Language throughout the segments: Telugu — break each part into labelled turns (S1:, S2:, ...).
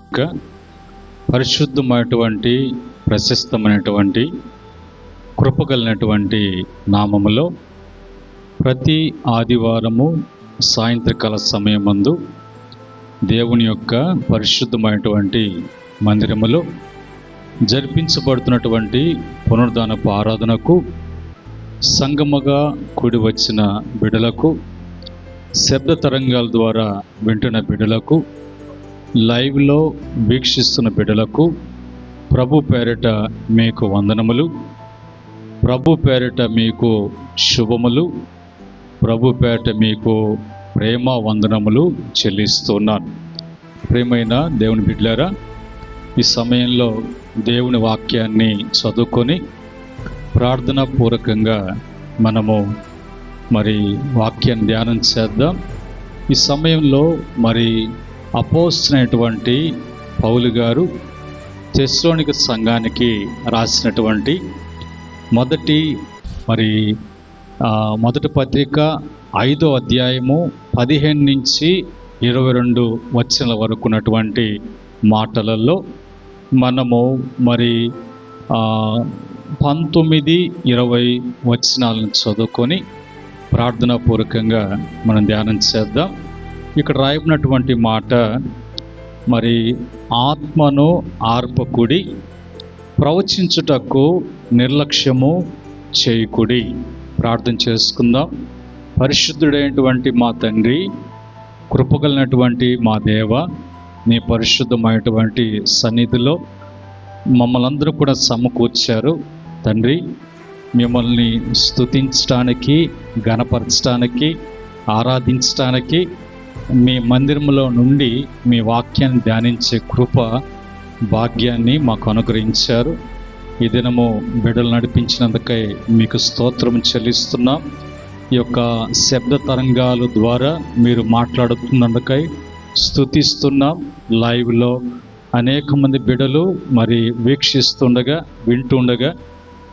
S1: యొక్క పరిశుద్ధమైనటువంటి ప్రశస్తమైనటువంటి కృపగలిగినటువంటి నామములో ప్రతి ఆదివారము సాయంత్రకాల సమయమందు దేవుని యొక్క పరిశుద్ధమైనటువంటి మందిరములో జరిపించబడుతున్నటువంటి పునరుద్ధానపు ఆరాధనకు సంగముగా కూడి వచ్చిన బిడ్డలకు, శబ్ద తరంగాల ద్వారా వింటున్న బిడ్డలకు, లైవ్లో వీక్షిస్తున్న బిడ్డలకు ప్రభు పేరిట మీకు వందనములు, ప్రభు పేరిట మీకు శుభములు, ప్రభు పేరిట మీకు ప్రేమ వందనములు చెల్లిస్తున్నాను. ప్రేమైన దేవుని బిడ్డలారా, ఈ సమయంలో దేవుని వాక్యాన్ని చదువుకొని ప్రార్థనా పూర్వకంగా మనము వాక్యాన్ని ధ్యానం చేద్దాం. ఈ సమయంలో అపోస్తలుడైనటువంటి పౌలు గారు తెస్సలోనిక సంఘానికి రాసినటువంటి మొదటి పత్రిక 5వ అధ్యాయము 15 నుంచి 22 వచనాల వరకు ఉన్నటువంటి మాటలలో మనము 19-20 వచనాలను చదువుకొని ప్రార్థనా పూర్వకంగా మనం ధ్యానం చేద్దాం. ఇక్కడ రాయబడినటువంటి మాట, ఆత్మను ఆర్పకుడి, ప్రవచించుటకు నిర్లక్ష్యము చేయకుడి. ప్రార్థన చేసుకుందాం. పరిశుద్ధుడైనటువంటి మా తండ్రి, కృపగలిగినటువంటి మా దేవ, నీ పరిశుద్ధమైనటువంటి సన్నిధిలో మమ్మల్ని అందరూ కూడా సమకూర్చారు తండ్రి. మిమ్మల్ని స్తుతించడానికి, ఘనపరచడానికి, ఆరాధించడానికి మీ మందిరంలో నుండి మీ వాక్యాన్ని ధ్యానించే కృప భాగ్యాన్ని మాకు అనుగ్రహించారు. ఈ దినము బిడ్డలు నడిపించినందుకై మీకు స్తోత్రం చెల్లిస్తున్నాం. ఈ యొక్క శబ్ద తరంగాల ద్వారా మీరు మాట్లాడుతున్నందుకై స్తుతిస్తున్నాం. లైవ్లో అనేక మంది బిడ్డలు వీక్షిస్తుండగా, వింటుండగా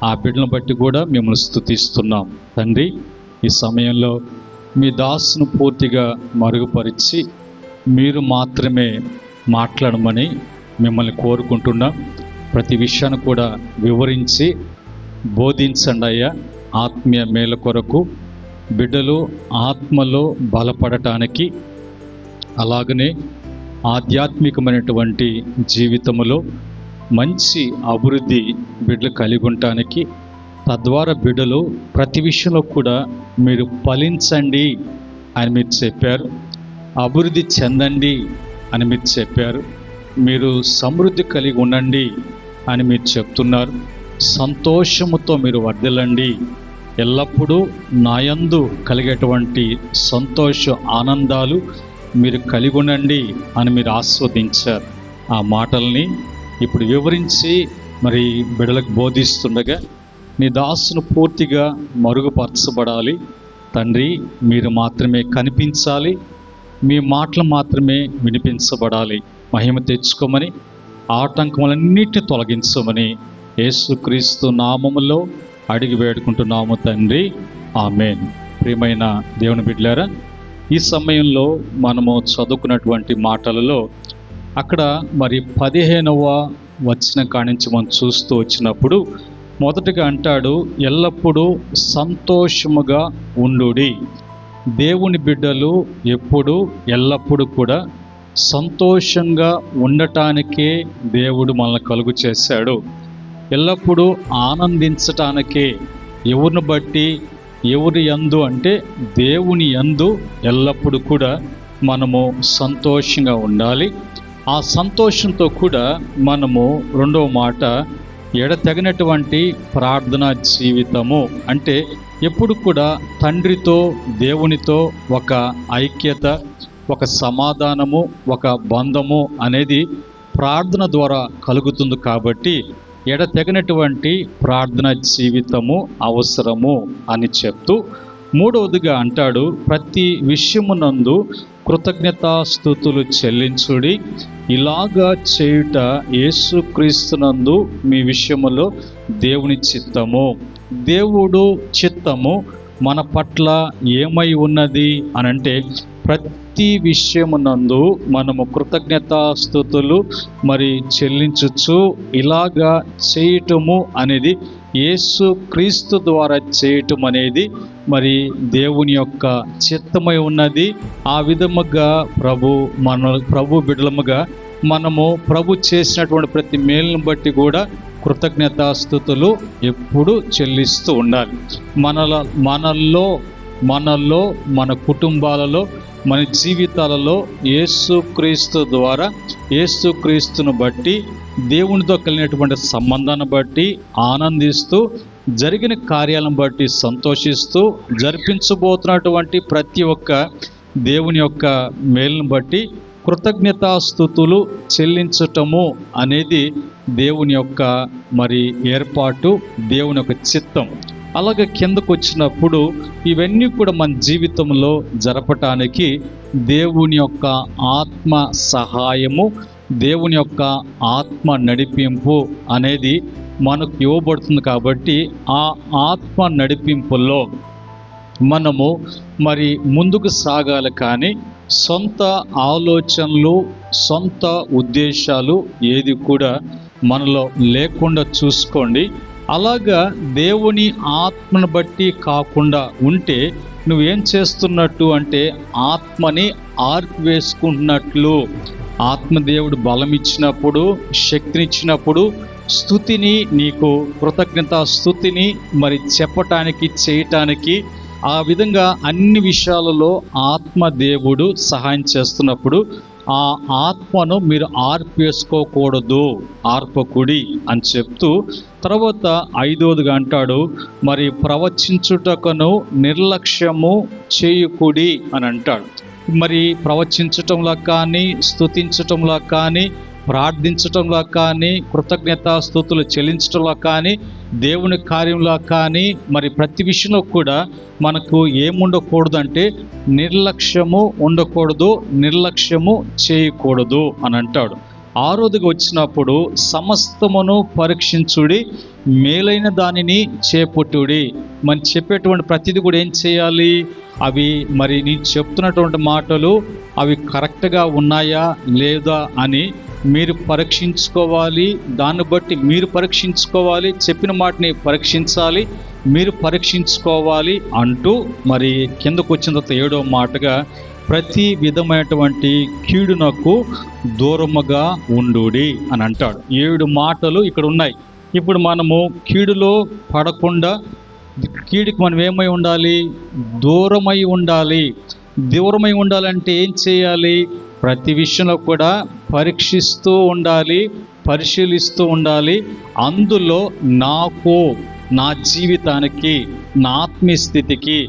S1: ఆ బిడ్డలను బట్టి కూడా మిమ్మల్ని స్తుతిస్తున్నాం తండ్రి. ఈ సమయంలో మీ దాసును పూర్తిగా మరుగుపరిచి మీరు మాత్రమే మాట్లాడమని మిమ్మల్ని కోరుకుంటున్నాం. ప్రతి విషయాన్ని కూడా వివరించి బోధించండి అయ్యా. ఆత్మీయ మేలు కొరకు బిడ్డలు ఆత్మలో బలపడటానికి, అలాగనే ఆధ్యాత్మికమైనటువంటి జీవితంలో మంచి అభివృద్ధి బిడ్డలు కలిగి ఉండటానికి, తద్వారా బిడ్డలు ప్రతి విషయంలో కూడా మీరు ఫలించండి అని మీరు చెప్పారు, అభివృద్ధి చెందండి అని మీరు చెప్పారు, మీరు సమృద్ధి కలిగి ఉండండి అని మీరు చెప్తున్నారు. సంతోషముతో మీరు వర్ధిల్లండి, ఎల్లప్పుడూ నాయందు కలిగేటువంటి సంతోష ఆనందాలు మీరు కలిగి ఉండండి అని మీరు ఆస్వాదించారు. ఆ మాటల్ని ఇప్పుడు వివరించి బిడ్డలకు బోధిస్తుండగా నీ దాసును పూర్తిగా మరుగుపరచబడాలి తండ్రి. మీరు మాత్రమే కనిపించాలి, మీ మాటలు మాత్రమే వినిపించబడాలి. మహిమ తెచ్చుకోమని, ఆటంకములన్నిటిని తొలగించమని యేసుక్రీస్తు నామములో అడిగి వేడుకుంటున్నాము తండ్రి, ఆమేన్. ప్రియమైన దేవుని బిడ్డలారా, ఈ సమయంలో మనము చదువుకున్నటువంటి మాటలలో అక్కడ 15వ వచనం కానించి మనం చూస్తూ వచ్చినప్పుడు మొదటగా అంటాడు, ఎల్లప్పుడూ సంతోషముగా ఉండుడి. దేవుని బిడ్డలు ఎల్లప్పుడూ కూడా సంతోషంగా ఉండటానికే దేవుడు మనల్ని కలుగు చేశాడు. ఎల్లప్పుడూ ఆనందించటానికే, ఎవరిని బట్టి, ఎవరి యందు అంటే దేవుని యందు ఎల్లప్పుడూ కూడా మనము సంతోషంగా ఉండాలి. ఆ సంతోషంతో కూడా మనము రెండవ మాట, ఎడతెగనటువంటి ప్రార్థనా జీవితము అంటే ఎప్పుడు కూడా తండ్రితో, దేవునితో ఒక ఐక్యత, ఒక సమాధానము, ఒక బంధము అనేది ప్రార్థన ద్వారా కలుగుతుంది. కాబట్టి ఎడతెగనటువంటి ప్రార్థనా జీవితము అవసరము అని చెప్తూ మూడవదిగా అంటాడు, ప్రతి విషయమునందు కృతజ్ఞతాస్తుతులు చెల్లించుడి, ఇలాగా చేయుట యేసుక్రీస్తునందు మీ విషయములో దేవుని చిత్తము. దేవుడు చిత్తము మన పట్ల ఏమై ఉన్నది అని అంటే, ప్రతి విషయమునందు మనము కృతజ్ఞతాస్తుతులు మరి చెల్లించుచు ఇలాగా చేయటము అనేది యేసు క్రీస్తు ద్వారా చేయటం అనేది మరి దేవుని యొక్క చిత్తమై ఉన్నది. ఆ విధముగా ప్రభు బిడ్డలముగా మనము ప్రభు చేసినటువంటి ప్రతి మేలును బట్టి కూడా కృతజ్ఞతాస్తుతులు ఎప్పుడు చెల్లిస్తూ ఉండాలి. మనల్లో మన కుటుంబాలలో మన జీవితాలలో యేసుక్రీస్తు ద్వారా యేసుక్రీస్తును బట్టి దేవునితో కలిగినటువంటి సంబంధాన్ని బట్టి ఆనందిస్తూ, జరిగిన కార్యాలను బట్టి సంతోషిస్తూ, జరిపించబోతున్నటువంటి ప్రతి ఒక్క దేవుని యొక్క మేలును బట్టి కృతజ్ఞతాస్తుతులు చెల్లించటము అనేది దేవుని యొక్క మరి ఏర్పాటు, దేవుని యొక్క చిత్తం. అలాగే కిందకు వచ్చినప్పుడు ఇవన్నీ కూడా మన జీవితంలో జరపటానికి దేవుని యొక్క ఆత్మ సహాయము, దేవుని యొక్క ఆత్మ నడిపింపు అనేది మనకు ఇవ్వబడుతుంది. కాబట్టి ఆ ఆత్మ నడిపింపుల్లో మనము మరి ముందుకు సాగాలి. కానీ సొంత ఆలోచనలు, సొంత ఉద్దేశాలు ఏది కూడా మనలో లేకుండా చూసుకోండి. అలాగా దేవుని ఆత్మను బట్టి కాకుండా ఉంటే నువ్వేం చేస్తున్నట్టు అంటే ఆత్మని ఆర్పివేసుకుంటున్నట్లు. ఆత్మదేవుడు బలం ఇచ్చినప్పుడు, శక్తినిచ్చినప్పుడు స్తుతిని, నీకు కృతజ్ఞతా స్తుతిని మరి చెప్పటానికి, చేయటానికి, ఆ విధంగా అన్ని విషయాలలో ఆత్మదేవుడు సహాయం చేస్తున్నప్పుడు ఆ ఆత్మను మీరు ఆర్పేసుకోకూడదు, ఆర్పకుడి అని చెప్తూ తర్వాత 5వదిగా అంటాడు, మరి ప్రవచించుటకును నిర్లక్ష్యము చేయకుడి అని అంటాడు. మరి ప్రవచించటంలో కానీ, స్తుతించటంలో కానీ, ప్రార్థించటంలో కానీ, కృతజ్ఞతాస్తుతులు చెల్లించటంలో కానీ, దేవుని కార్యంలో కానీ, మరి ప్రతి విషయంలో కూడా మనకు ఏముండకూడదు అంటే నిర్లక్ష్యము ఉండకూడదు, నిర్లక్ష్యము చేయకూడదు అని అంటాడు. 6వదిగా వచ్చినప్పుడు సమస్తమును పరీక్షించుడి, మేలైన దానిని చేపట్టుడి. మనం చెప్పేటువంటి ప్రతిదీ కూడా ఏం చేయాలి? అవి మరి నేను చెప్తున్నటువంటి మాటలు అవి కరెక్ట్గా ఉన్నాయా లేదా అని మీరు పరీక్షించుకోవాలి. దాన్ని బట్టి మీరు పరీక్షించుకోవాలి, చెప్పిన మాటని పరీక్షించాలి, మీరు పరీక్షించుకోవాలి అంటూ మరి కిందకు వచ్చిన తర్వాత 7వ మాటగా ప్రతి విధమైనటువంటి కీడునకు దూరముగా ఉండుడి అని అంటాడు. 7 మాటలు ఇక్కడ ఉన్నాయి. ఇప్పుడు మనము కీడులో పడకుండా కీడుకి మనం ఏమై ఉండాలి? దూరమై ఉండాలి. దూరమై ఉండాలంటే ఏం చేయాలి? ప్రతి విషయంలో కూడా పరీక్షిస్తూ ఉండాలి, పరిశీలిస్తూ ఉండాలి. అందులో నాకు, నా జీవితానికి, నా ఆత్మీయ స్థితికి,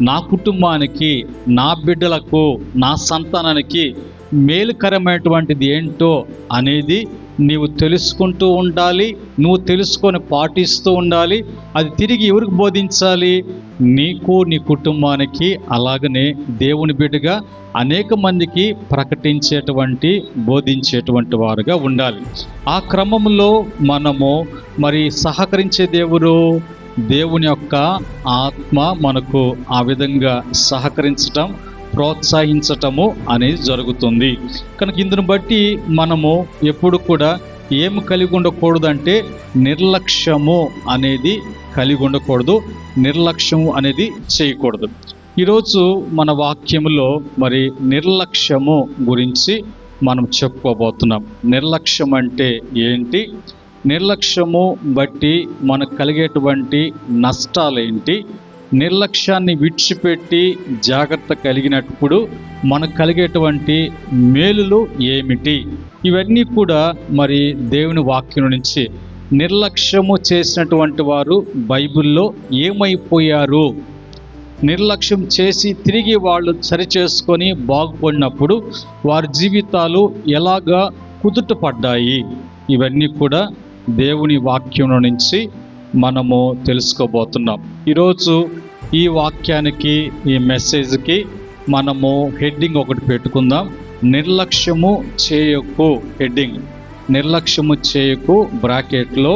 S1: నా కుటుంబానికి, నా బిడ్డలకు, నా సంతానానికి మేలుకరమైనటువంటిది ఏంటో అనేది నీవు తెలుసుకుంటూ ఉండాలి. నువ్వు తెలుసుకొని పాటిస్తూ ఉండాలి. అది తిరిగి ఎవరికి బోధించాలి? నీకు, నీ కుటుంబానికి, అలాగనే దేవుని బిడ్డగా అనేక మందికి ప్రకటించేటువంటి, బోధించేటువంటి వారుగా ఉండాలి. ఆ క్రమంలో మనము మరి సహకరించే దేవుని యొక్క ఆత్మ మనకు ఆ విధంగా సహకరించటం, ప్రోత్సహించటము అనేది జరుగుతుంది. కనుక ఇందును బట్టి మనము ఎప్పుడు కూడా ఏమి కలిగి ఉండకూడదంటే నిర్లక్ష్యము అనేది కలిగి ఉండకూడదు, నిర్లక్ష్యము అనేది చేయకూడదు. ఈరోజు మన వాక్యములో మరి నిర్లక్ష్యము గురించి మనం చెప్పుకోబోతున్నాం. నిర్లక్ష్యం అంటే ఏంటి? నిర్లక్ష్యము బట్టి మనకు కలిగేటువంటి నష్టాలేంటి? నిర్లక్ష్యాన్ని విడిచిపెట్టి జాగ్రత్త కలిగినప్పుడు మనకు కలిగేటువంటి మేలులు ఏమిటి? ఇవన్నీ కూడా మరి దేవుని వాక్యం నుంచి నిర్లక్ష్యము చేసినటువంటి వారు బైబిల్లో ఏమైపోయారు, నిర్లక్ష్యం చేసి తిరిగి వాళ్ళు సరిచేసుకొని బాగుపడినప్పుడు వారి జీవితాలు ఎలాగా కుదుటపడ్డాయి, ఇవన్నీ కూడా దేవుని వాక్యం నుంచి మనము తెలుసుకోబోతున్నాం. ఈరోజు ఈ వాక్యానికి, ఈ మెసేజ్కి మనము హెడ్డింగ్ ఒకటి పెట్టుకుందాం. నిర్లక్ష్యము చేయకు. హెడ్డింగ్ నిర్లక్ష్యము చేయకు, బ్రాకెట్లో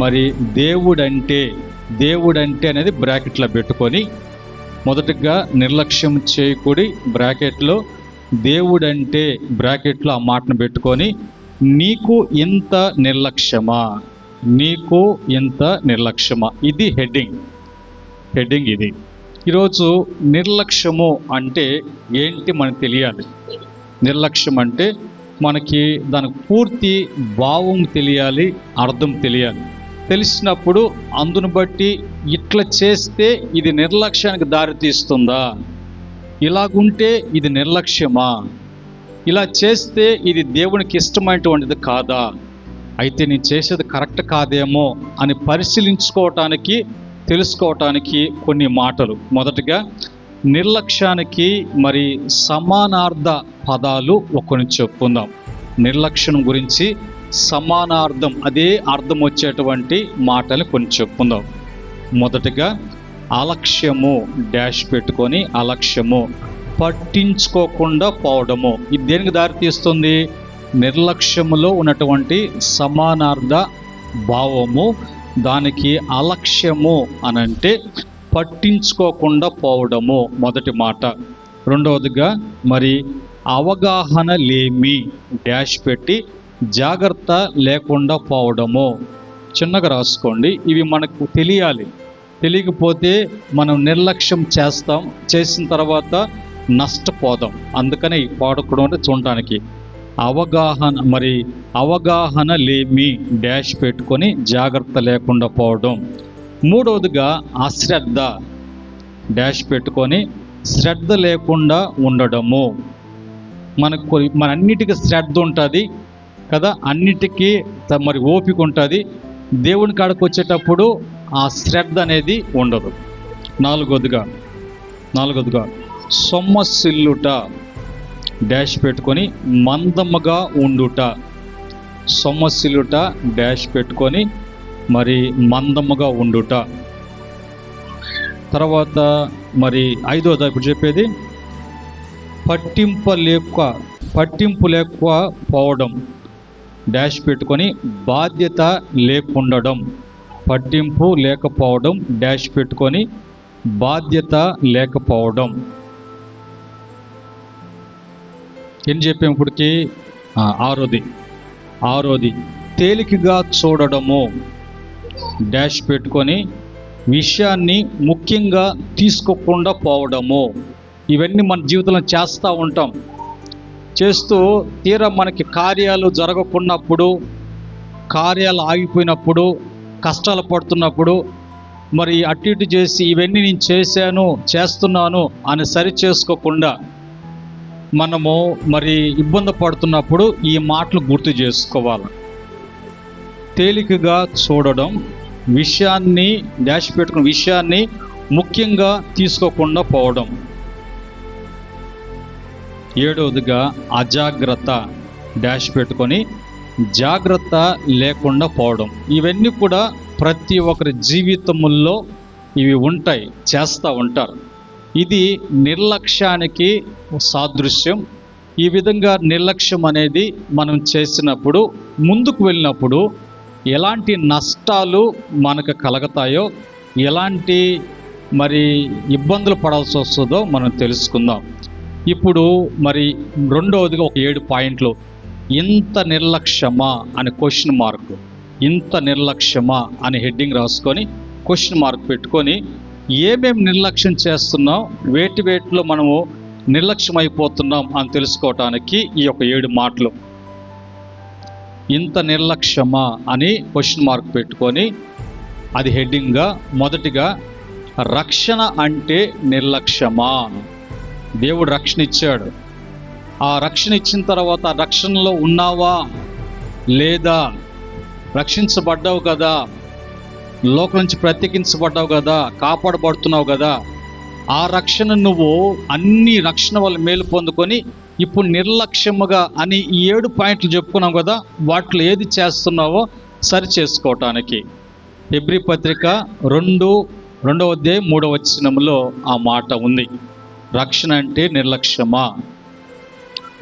S1: మరి దేవుడంటే అనేది బ్రాకెట్లో పెట్టుకొని మొదటిగా నిర్లక్ష్యం చేయకుడి, బ్రాకెట్లో దేవుడంటే బ్రాకెట్లో ఆ మాటను పెట్టుకొని నీకు ఇంత నిర్లక్ష్యమా, నీకు ఇంత నిర్లక్ష్యమా, ఇది హెడ్డింగ్ ఇది. ఈరోజు నిర్లక్ష్యము అంటే ఏంటి మనకు తెలియాలి. నిర్లక్ష్యం అంటే మనకి దానికి పూర్తి భావం తెలియాలి, అర్థం తెలియాలి. తెలిసినప్పుడు అందును బట్టి ఇట్లా చేస్తే ఇది నిర్లక్ష్యానికి దారితీస్తుందా, ఇలాగుంటే ఇది నిర్లక్ష్యమా, ఇలా చేస్తే ఇది దేవునికి ఇష్టమైనటువంటిది కాదా, అయితే నేను చేసేది కరెక్ట్ కాదేమో అని పరిశీలించుకోవటానికి, తెలుసుకోవటానికి కొన్ని మాటలు. మొదటగా నిర్లక్ష్యానికి మరి సమానార్థ పదాలు కొన్ని చెప్పుకుందాం. నిర్లక్ష్యం గురించి సమానార్థం, అదే అర్థం వచ్చేటువంటి మాటలు కొన్ని చెప్పుకుందాం. మొదటగా అలక్ష్యము, డాష్ పెట్టుకొని అలక్ష్యము, పట్టించుకోకుండా పోవడము. ఇది దేనికి దారితీస్తుంది? నిర్లక్ష్యములో ఉన్నటువంటి సమానార్థ భావము, దానికి అలక్ష్యము అనంటే పట్టించుకోకుండా పోవడము మొదటి మాట. రెండవదిగా మరి అవగాహన లేమి, డాష్ పెట్టి జాగ్రత్త లేకుండా పోవడము. చిన్నగా రాసుకోండి, ఇవి మనకు తెలియాలి. తెలియకపోతే మనం నిర్లక్ష్యం చేస్తాం, చేసిన తర్వాత నష్టపోదాం. అందుకనే ఈ పాడకూడదు చూడటానికి. అవగాహన లేమి, డాష్ పెట్టుకొని జాగ్రత్త లేకుండా పోవడం. మూడవదిగా అశ్రద్ధ, డాష్ పెట్టుకొని శ్రద్ధ లేకుండా ఉండడము. మన అన్నిటికీ శ్రద్ధ ఉంటుంది కదా, అన్నిటికీ మరి ఓపిక ఉంటుంది. దేవుని కాడకు వచ్చేటప్పుడు ఆ శ్రద్ధ అనేది ఉండదు. నాలుగవదిగా సొమ్మసిల్లుట, డాష్ పెట్టుకొని మందముగా ఉండుట. సొమ్మసిల్లుట, డాష్ పెట్టుకొని మరి మందముగా ఉండుట. తర్వాత మరి ఐదవది ఇప్పుడు చెప్పేది పట్టింపు లేక పోవడం, డాష్ పెట్టుకొని బాధ్యత లేకుండడం. పట్టింపు లేకపోవడం, డాష్ పెట్టుకొని బాధ్యత లేకపోవడం. ఏం చెప్పాము ఇప్పటికి? ఆరోది తేలికగా చూడడము, డాష్ పెట్టుకొని విషయాన్ని ముఖ్యంగా తీసుకోకుండా పోవడము. ఇవన్నీ మన జీవితంలో చేస్తూ ఉంటాం. చేస్తూ తీరా మనకి కార్యాలు జరగకున్నప్పుడు, కార్యాలు ఆగిపోయినప్పుడు, కష్టాలు పడుతున్నప్పుడు మరి అటు ఇటు చేసి ఇవన్నీ నేను చేస్తున్నాను అని సరి చేసుకోకుండా మనము మరి ఇబ్బంది పడుతున్నప్పుడు ఈ మాటలు గుర్తు చేసుకోవాలి. తేలికగా చూడడం, విషయాన్ని డాష్ పెట్టుకున్న విషయాన్ని ముఖ్యంగా తీసుకోకుండా పోవడం. ఏడవదిగా అజాగ్రత్త, డాష్ పెట్టుకొని జాగ్రత్త లేకుండా పోవడం. ఇవన్నీ కూడా ప్రతి ఒక్కరి జీవితంలో ఇవి ఉంటాయి, చేస్తూ ఉంటారు. ఇది నిర్లక్ష్యానికి సాదృశ్యం. ఈ విధంగా నిర్లక్ష్యం అనేది మనం చేసినప్పుడు, ముందుకు వెళ్ళినప్పుడు ఎలాంటి నష్టాలు మనకు కలుగుతాయో, ఎలాంటి మరి ఇబ్బందులు పడాల్సి వస్తుందో మనం తెలుసుకుందాం. ఇప్పుడు మరి రెండవదిగా ఒక 7 పాయింట్లు. ఇంత నిర్లక్ష్యమా అని క్వశ్చన్ మార్క్, ఇంత నిర్లక్ష్యమా అని హెడ్డింగ్ రాసుకొని క్వశ్చన్ మార్క్ పెట్టుకొని ఏమేమి నిర్లక్ష్యం చేస్తున్నాం, వేటిలో మనము నిర్లక్ష్యం అయిపోతున్నాం అని తెలుసుకోవటానికి ఈ యొక్క 7 మాటలు. ఇంత నిర్లక్ష్యమా అని క్వశ్చన్ మార్క్ పెట్టుకొని అది హెడ్డింగ్గా. మొదటిగా రక్షణ అంటే నిర్లక్ష్యమా? దేవుడు రక్షణ ఇచ్చాడు. ఆ రక్షణ ఇచ్చిన తర్వాత రక్షణలో ఉన్నావా లేదా? రక్షించబడ్డావు కదా, లోకం నుంచి ప్రత్యేకించబడ్డావు కదా, కాపాడబడుతున్నావు కదా. ఆ రక్షణ నువ్వు అన్ని రక్షణ వల్ల మేలు పొందుకొని ఇప్పుడు నిర్లక్ష్యముగా అని ఈ 7 పాయింట్లు చెప్పుకున్నావు కదా, వాటిలో ఏది చేస్తున్నావో సరి చేసుకోవటానికి. హెబ్రీ పత్రిక 2వ అధ్యాయం 3వ వచనంలో ఆ మాట ఉంది. రక్షణ అంటే నిర్లక్ష్యమా?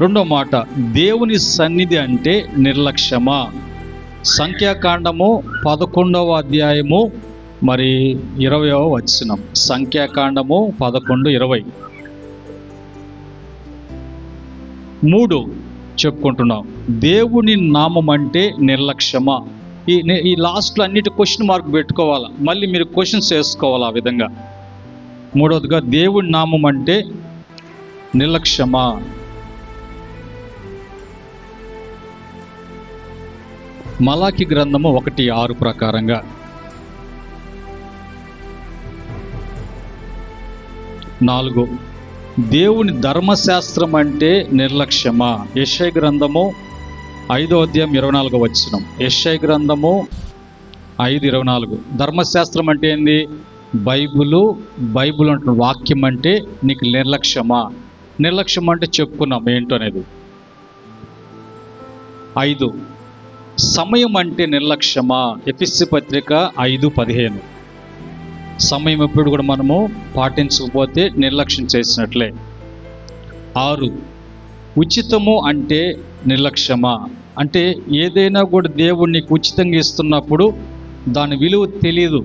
S1: రెండో మాట, దేవుని సన్నిధి అంటే నిర్లక్ష్యమా? సంఖ్యాకాండము 11వ అధ్యాయము మరి 20వ వచనం, సంఖ్యాకాండము 11:20. 3 చెప్పుకుంటున్నాం. దేవుని నామం అంటే నిర్లక్ష్యమా? ఈ లాస్ట్లో అన్నిటి క్వశ్చన్ మార్క్ పెట్టుకోవాలా, మళ్ళీ మీరు క్వశ్చన్స్ వేసుకోవాలి ఆ విధంగా. మూడవదిగా, దేవుని నామం అంటే నిర్లక్ష్యమా? మలాకి గ్రంథము 1:6 ప్రకారంగా. 4, దేవుని ధర్మశాస్త్రం అంటే నిర్లక్ష్యమా? యెషయా గ్రంథము 5:24 వచనం. యెషయా గ్రంథము 5:24. ధర్మశాస్త్రం అంటే ఏంది? బైబుల్ అంటున్న వాక్యం అంటే నీకు నిర్లక్ష్యమా? నిర్లక్ష్యం అంటే చెప్పుకున్నాం ఏంటో అనేది. 5, సమయం అంటే నిర్లక్ష్యమా? ఎఫెసీ పత్రిక 5:15. సమయం ఎప్పుడు కూడా మనము పాటించకపోతే నిర్లక్ష్యం చేసినట్లే. 6, ఉచితము అంటే నిర్లక్ష్యమా? అంటే ఏదైనా కూడా దేవుడు నీకు ఉచితంగా ఇస్తున్నప్పుడు దాని విలువ తెలియదు.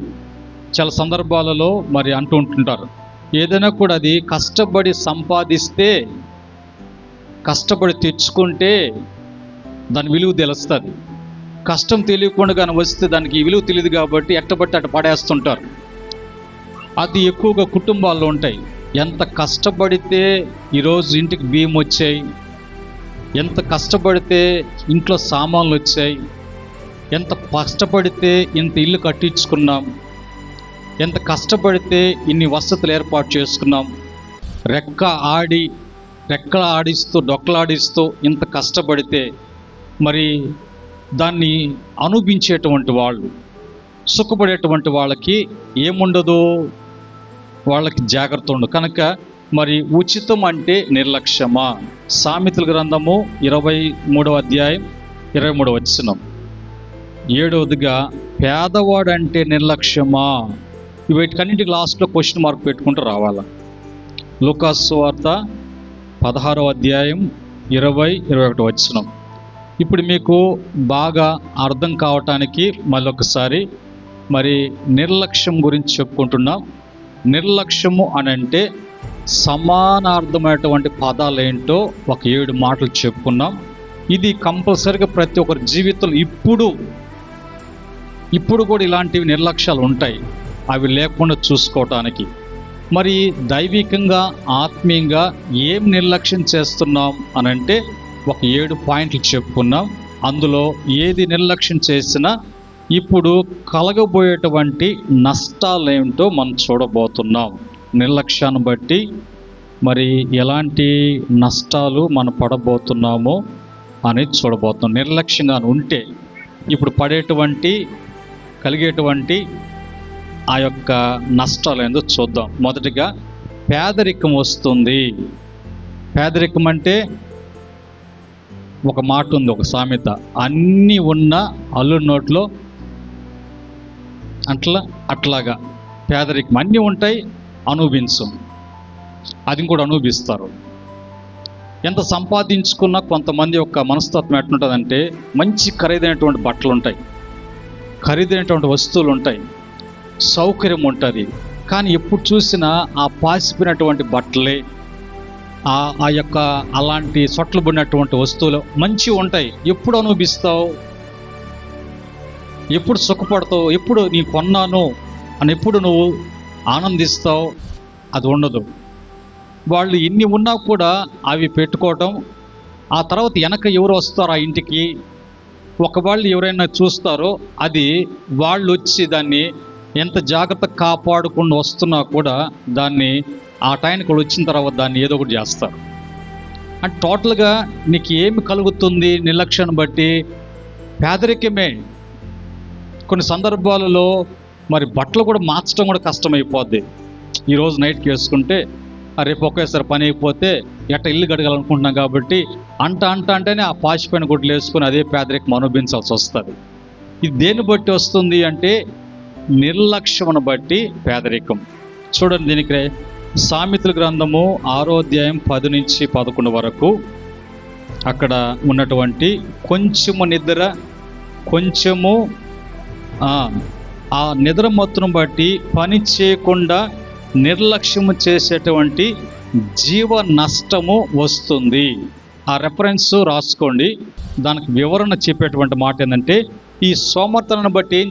S1: చాలా సందర్భాలలో మరి అంటూ ఉంటుంటారు, ఏదైనా కూడా అది కష్టపడి సంపాదిస్తే, కష్టపడి తెచ్చుకుంటే దాని విలువ తెలుస్తుంది. కష్టం తెలియకుండా వస్తే దానికి విలువ తెలియదు కాబట్టి ఎట్టబట్టి అట్ట పడేస్తుంటారు. అది ఎక్కువగా కుటుంబాల్లో ఉంటాయి. ఎంత కష్టపడితే ఈరోజు ఇంటికి బియ్యం వచ్చాయి, ఎంత కష్టపడితే ఇంట్లో సామాన్లు వచ్చాయి, ఎంత కష్టపడితే ఇంత ఇల్లు కట్టించుకున్నాం, ఎంత కష్టపడితే ఇన్ని వసతులు ఏర్పాటు చేసుకున్నాం, రెక్కలు ఆడిస్తూ డొక్కలాడిస్తూ ఇంత కష్టపడితే మరి దాన్ని అనుభవించేటువంటి వాళ్ళు, సుఖపడేటువంటి వాళ్ళకి ఏముండదు, వాళ్ళకి జాగ్రత్త ఉండదు. కనుక మరి ఉచితం అంటే నిర్లక్ష్యమా? సామెతల గ్రంథము 23:23 వచనం. 7వదిగా, పేదవాడు అంటే నిర్లక్ష్యమా? వీటికన్నింటికి లాస్ట్లో క్వశ్చన్ మార్క్ పెట్టుకుంటూ రావాలా. లూకాసు సువార్త 16:20-21 వచనం. ఇప్పుడు మీకు బాగా అర్థం కావటానికి మళ్ళొకసారి మరి నిర్లక్ష్యం గురించి చెప్పుకుంటున్నాం. నిర్లక్ష్యము అని అంటే సమానార్థమైనటువంటి పదాలు ఏంటో ఒక 7 మాటలు చెప్పుకున్నాం. ఇది కంపల్సరీగా ప్రతి ఒక్కరి జీవితంలో ఇప్పుడు కూడా ఇలాంటివి నిర్లక్ష్యాలు ఉంటాయి. అవి లేకుండా చూసుకోవటానికి మరి దైవికంగా ఆత్మీయంగా ఏం నిర్లక్ష్యం చేస్తున్నాం అని అంటే ఒక 7 పాయింట్లు చెప్పుకున్నాం. అందులో ఏది నిర్లక్ష్యం చేసినా ఇప్పుడు కలగబోయేటువంటి నష్టాలు ఏమిటో మనం చూడబోతున్నాం. నిర్లక్ష్యాన్ని బట్టి మరి ఎలాంటి నష్టాలు మనం పడబోతున్నామో అనేది చూడబోతున్నాం. నిర్లక్ష్యంగా ఉంటే ఇప్పుడు కలిగేటువంటి ఆ యొక్క నష్టాలు ఏందో చూద్దాం. మొదటిగా పేదరికం వస్తుంది. పేదరికం అంటే ఒక మాట ఉంది, ఒక సామెత, అన్నీ ఉన్న అల్లుడి నోట్లో అట్లాగా పేదరికం. అన్నీ ఉంటాయి, అనుభవించం. అది కూడా అనుభవిస్తారు. ఎంత సంపాదించుకున్నా కొంతమంది యొక్క మనస్తత్వం ఎట్లుంటుందంటే, మంచి ఖరీదైనటువంటి బట్టలు ఉంటాయి, ఖరీదైనటువంటి వస్తువులు ఉంటాయి, సౌకర్యం ఉంటుంది, కానీ ఎప్పుడు చూసినా ఆ పాసిపోయినటువంటి బట్టలే, ఆ యొక్క అలాంటి సొట్లు పడినటువంటి వస్తువులు మంచివి ఉంటాయి. ఎప్పుడు అనుభవిస్తావు? ఎప్పుడు సుఖపడతావు? ఎప్పుడు నీ కొన్నాను అని ఎప్పుడు నువ్వు ఆనందిస్తావు? అది ఉండదు. వాళ్ళు ఎన్ని ఉన్నా కూడా అవి పెట్టుకోవటం, ఆ తర్వాత వెనక ఎవరు వస్తారో ఆ ఇంటికి, ఒకవాళ్ళు ఎవరైనా చూస్తారో అది వాళ్ళు వచ్చి దాన్ని ఎంత జాగ్రత్త కాపాడుకుండా వస్తున్నా కూడా దాన్ని ఆ టైంకి వచ్చిన తర్వాత దాన్ని ఏదో ఒకటి చేస్తారు. అంటే టోటల్గా నీకు ఏమి కలుగుతుంది నిర్లక్ష్యాన్ని బట్టి? పేదరికమే. కొన్ని సందర్భాలలో మరి బట్టలు కూడా మార్చడం కూడా కష్టమైపోద్ది. ఈరోజు నైట్కి వేసుకుంటే రేపు ఒకేసారి పని అయిపోతే ఎట్ట ఇల్లు గడగాలనుకుంటున్నాం కాబట్టి అంటేనే ఆ పాచిపోయిన గుడ్లు వేసుకొని అదే పేదరికం అనుభవించాల్సి వస్తుంది. ఇది దేన్ని బట్టి వస్తుంది అంటే నిర్లక్ష్యమును బట్టి పేదరికం. చూడండి, దీనికి సామెతల గ్రంథము 6:10-11 వరకు అక్కడ ఉన్నటువంటి కొంచెము నిద్ర, కొంచెము ఆ నిద్రమత్తును బట్టి పని చేయకుండా నిర్లక్ష్యము చేసేటువంటి జీవ నష్టము వస్తుంది. ఆ రెఫరెన్స్ రాసుకోండి. దానికి వివరణ చెప్పేటువంటి మాట ఏంటంటే, ఈ సోమర్తనను బట్టి ఏం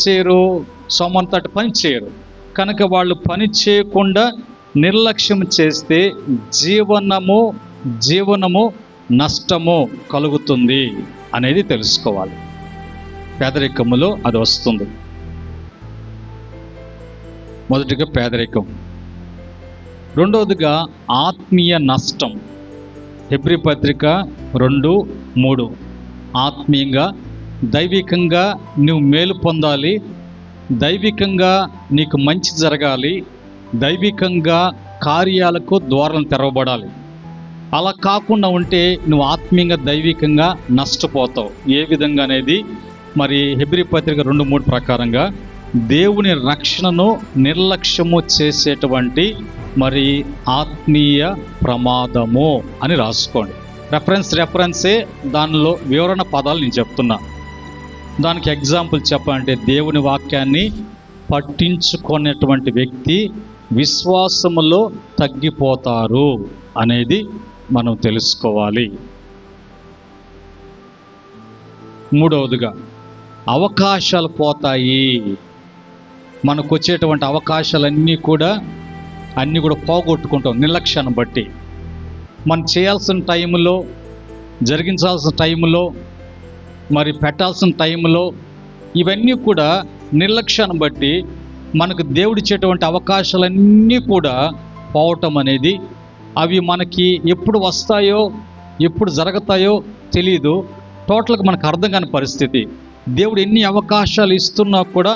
S1: చేయరు, సోమర్తట పని చేయరు కనుక వాళ్ళు పని చేయకుండా నిర్లక్ష్యం చేస్తే జీవనము నష్టము కలుగుతుంది అనేది తెలుసుకోవాలి. పేదరికములో అది వస్తుంది. మొదటిగా పేదరికం, రెండవదిగా ఆత్మీయ నష్టం. హెబ్రీ పత్రిక 2:3 ఆత్మీయంగా దైవికంగా నువ్వు మేలు పొందాలి, దైవికంగా నీకు మంచి జరగాలి, దైవికంగా కార్యాలకు ద్వారాలు తెరవబడాలి. అలా కాకుండా ఉంటే నువ్వు ఆత్మీయంగా దైవికంగా నష్టపోతావు. ఏ విధంగా అనేది మరి హెబ్రీ పత్రిక 2:3 ప్రకారంగా దేవుని రక్షణను నిర్లక్ష్యము చేసేటువంటి మరి ఆత్మీయ ప్రమాదము అని రాసుకోండి. రెఫరెన్సే దానిలో వివరణ పదాలు నేను చెప్తున్నా. దానికి ఎగ్జాంపుల్ చెప్పాలంటే, దేవుని వాక్యాన్ని పట్టించుకునేటువంటి వ్యక్తి విశ్వాసములో తగ్గిపోతారు అనేది మనం తెలుసుకోవాలి. మూడవదిగా అవకాశాలు పోతాయి. మనకు వచ్చేటువంటి అవకాశాలన్నీ కూడా పోగొట్టుకుంటాం నిర్లక్ష్యాన్ని బట్టి. మనం చేయాల్సిన టైంలో, జరిగించాల్సిన టైంలో, మరి పెట్టాల్సిన టైంలో ఇవన్నీ కూడా నిర్లక్ష్యాన్ని బట్టి మనకు దేవుడిచ్చేటువంటి అవకాశాలన్నీ కూడా పోవటం అనేది, అవి మనకి ఎప్పుడు వస్తాయో ఎప్పుడు జరుగుతాయో తెలియదు. టోటల్గా మనకు అర్థం కాని పరిస్థితి. దేవుడు ఎన్ని అవకాశాలు ఇస్తున్నా కూడా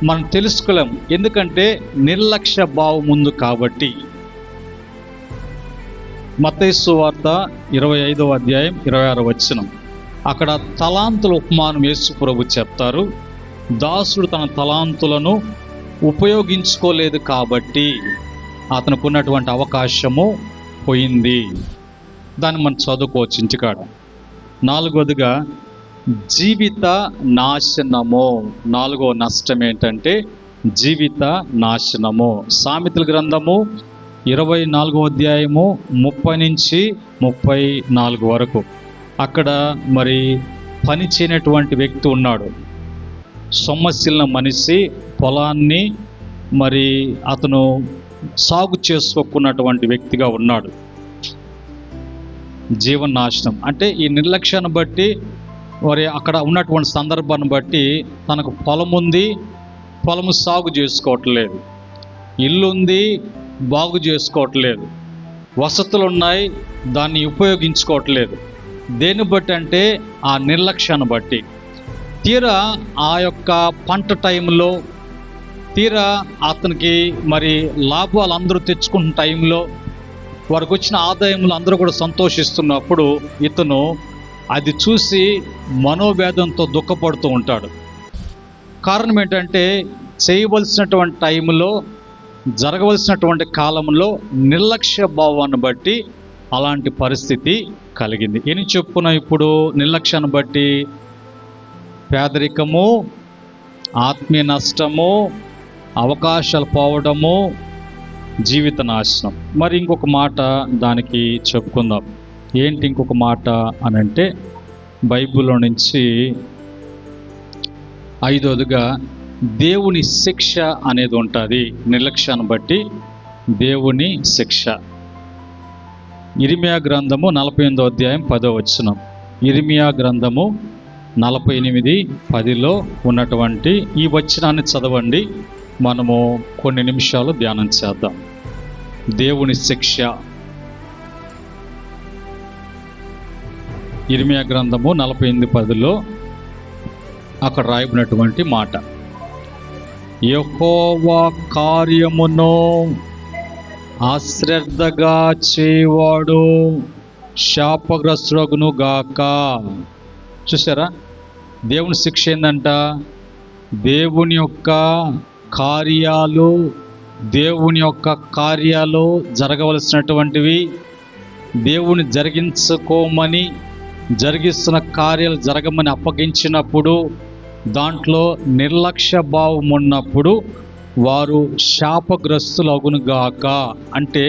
S1: మనం తెలుసుకోలేం, ఎందుకంటే నిర్లక్ష్య భావం ఉంది కాబట్టి. మత్తయి సువార్త 25వ అధ్యాయం 26వ వచనం, అక్కడ తలాంతుల ఉపమానం యేసు ప్రభు చెప్తారు. దాసుడు తన తలాంతులను ఉపయోగించుకోలేదు కాబట్టి అతనికి ఉన్నటువంటి అవకాశము పోయింది. దాన్ని మనం చదువుకోవచ్చు ఇంటికాడ. నాలుగవదిగా జీవిత నాశనము. నాలుగో నష్టం ఏంటంటే జీవిత నాశనము. సామెతల గ్రంథము 24వ అధ్యాయము 30 నుంచి 34 వరకు. అక్కడ మరి పని చేయనటువంటి వ్యక్తి ఉన్నాడు. సొమ్మసిల్లిన మనిషి పొలాన్ని మరి అతను సాగు చేసుకోకున్నటువంటి వ్యక్తిగా ఉన్నాడు. జీవనాశనం అంటే ఈ నిర్లక్ష్యాన్ని బట్టి, మరి అక్కడ ఉన్నటువంటి సందర్భాన్ని బట్టి తనకు పొలం ఉంది, పొలము సాగు చేసుకోవట్లేదు, ఇల్లు ఉంది, బాగు చేసుకోవట్లేదు, వసతులు ఉన్నాయి, దాన్ని ఉపయోగించుకోవట్లేదు. దేన్ని బట్టి అంటే ఆ నిర్లక్ష్యాన్ని బట్టి. తీరా ఆ యొక్క పంట టైంలో, తీరా అతనికి మరి లాభాలు అందరూ తెచ్చుకున్న టైంలో, వారికి వచ్చిన ఆదాయంలో అందరూ కూడా సంతోషిస్తున్నప్పుడు ఇతను అది చూసి మనోవేదంతో దుఃఖపడుతూ ఉంటాడు. కారణం ఏంటంటే చేయవలసినటువంటి టైంలో, జరగవలసినటువంటి కాలంలో నిర్లక్ష్య భావాన్ని బట్టి అలాంటి పరిస్థితి కలిగింది. ఏం చెప్పుకున్నా ఇప్పుడు? నిర్లక్ష్యాన్ని బట్టి పేదరికము, ఆత్మీయ నష్టము, అవకాశాలు పోవడము, జీవిత నాశనం. మరి ఇంకొక మాట దానికి చెప్పుకుందాం. ఏంటి ఇంకొక మాట అని అంటే, బైబిల్లో నుంచి 5వదిగా దేవుని శిక్ష అనేది ఉంటుంది. నిర్లక్ష్యాన్ని బట్టి దేవుని శిక్ష. ఇర్మియా గ్రంథము 48వ అధ్యాయం 10వ వచనం. ఇర్మియా గ్రంథము 48:10లో ఉన్నటువంటి ఈ వచనాన్ని చదవండి. మనము కొన్ని నిమిషాలు ధ్యానం చేద్దాం. దేవుని శిక్ష. ఇర్మియా గ్రంథము 48:10లో అక్కడ రాయబడినటువంటి మాట, యెహోవా కార్యమును అశ్రద్ధగా చేయవాడు శాపగ్రస్తుడగును గాక. చూసారా, దేవుని శిక్ష ఏందంట? దేవుని యొక్క కార్యాలు జరగవలసినటువంటివి, దేవుని జరిగిస్తున్న కార్యాలు జరగమని అప్పగించినప్పుడు దాంట్లో నిర్లక్ష్య భావం ఉన్నప్పుడు వారు శాపగ్రస్తులగునుగాక. అంటే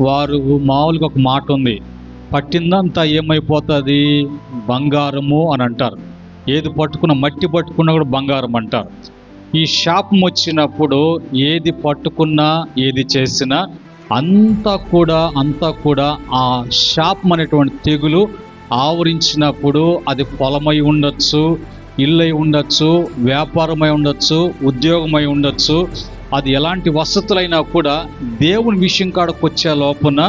S1: వారు మామూలుగా ఒక మాట ఉంది, పట్టిందంతా ఏమైపోతుంది, బంగారము అని అంటారు. ఏది పట్టుకున్న, మట్టి పట్టుకున్నా కూడా బంగారం అంటారు. ఈ శాపం వచ్చినప్పుడు ఏది పట్టుకున్నా ఏది చేసినా అంతా కూడా ఆ శాపం అనేటువంటి తెగులు ఆవరించినప్పుడు అది పొలమై ఉండొచ్చు, ఇల్లై ఉండొచ్చు, వ్యాపారమై ఉండొచ్చు, ఉద్యోగమై ఉండొచ్చు, అది ఎలాంటి వసతులైనా కూడా దేవుని విషయం కాడకు వచ్చే లోపున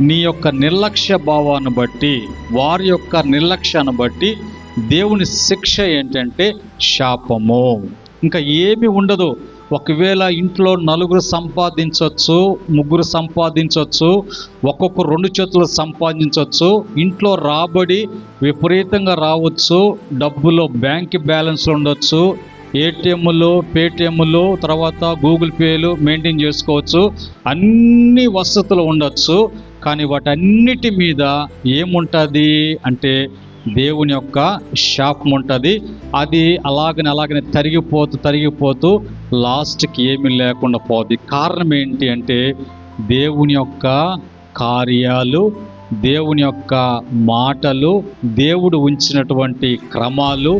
S1: నీ యొక్క నిర్లక్ష్య భావాన్ని బట్టి, వారి యొక్క నిర్లక్ష్యాన్ని బట్టి దేవుని శిక్ష ఏంటంటే శాపము. ఇంకా ఏమీ ఉండదు. ఒకవేళ ఇంట్లో నలుగురు సంపాదించవచ్చు, ముగ్గురు సంపాదించవచ్చు, ఒక్కొక్క 2 చేతులు సంపాదించవచ్చు, ఇంట్లో రాబడి విపరీతంగా రావచ్చు, డబ్బులో బ్యాంక్ బ్యాలెన్స్ ఉండొచ్చు, ఏటీఎంలు, పేటిఎంలు, తర్వాత గూగుల్ పేలు మెయింటైన్ చేసుకోవచ్చు, అన్ని వసతులు ఉండొచ్చు. కానీ వాటన్నిటి మీద ఏముంటుంది అంటే దేవుని యొక్క శాపం ఉంటుంది. అది అలాగనే తరిగిపోతూ లాస్ట్కి ఏమీ లేకుండా పోతుంది. కారణం ఏంటి అంటే దేవుని యొక్క కార్యాలు, దేవుని యొక్క మాటలు, దేవుడు ఉంచినటువంటి క్రమాలు,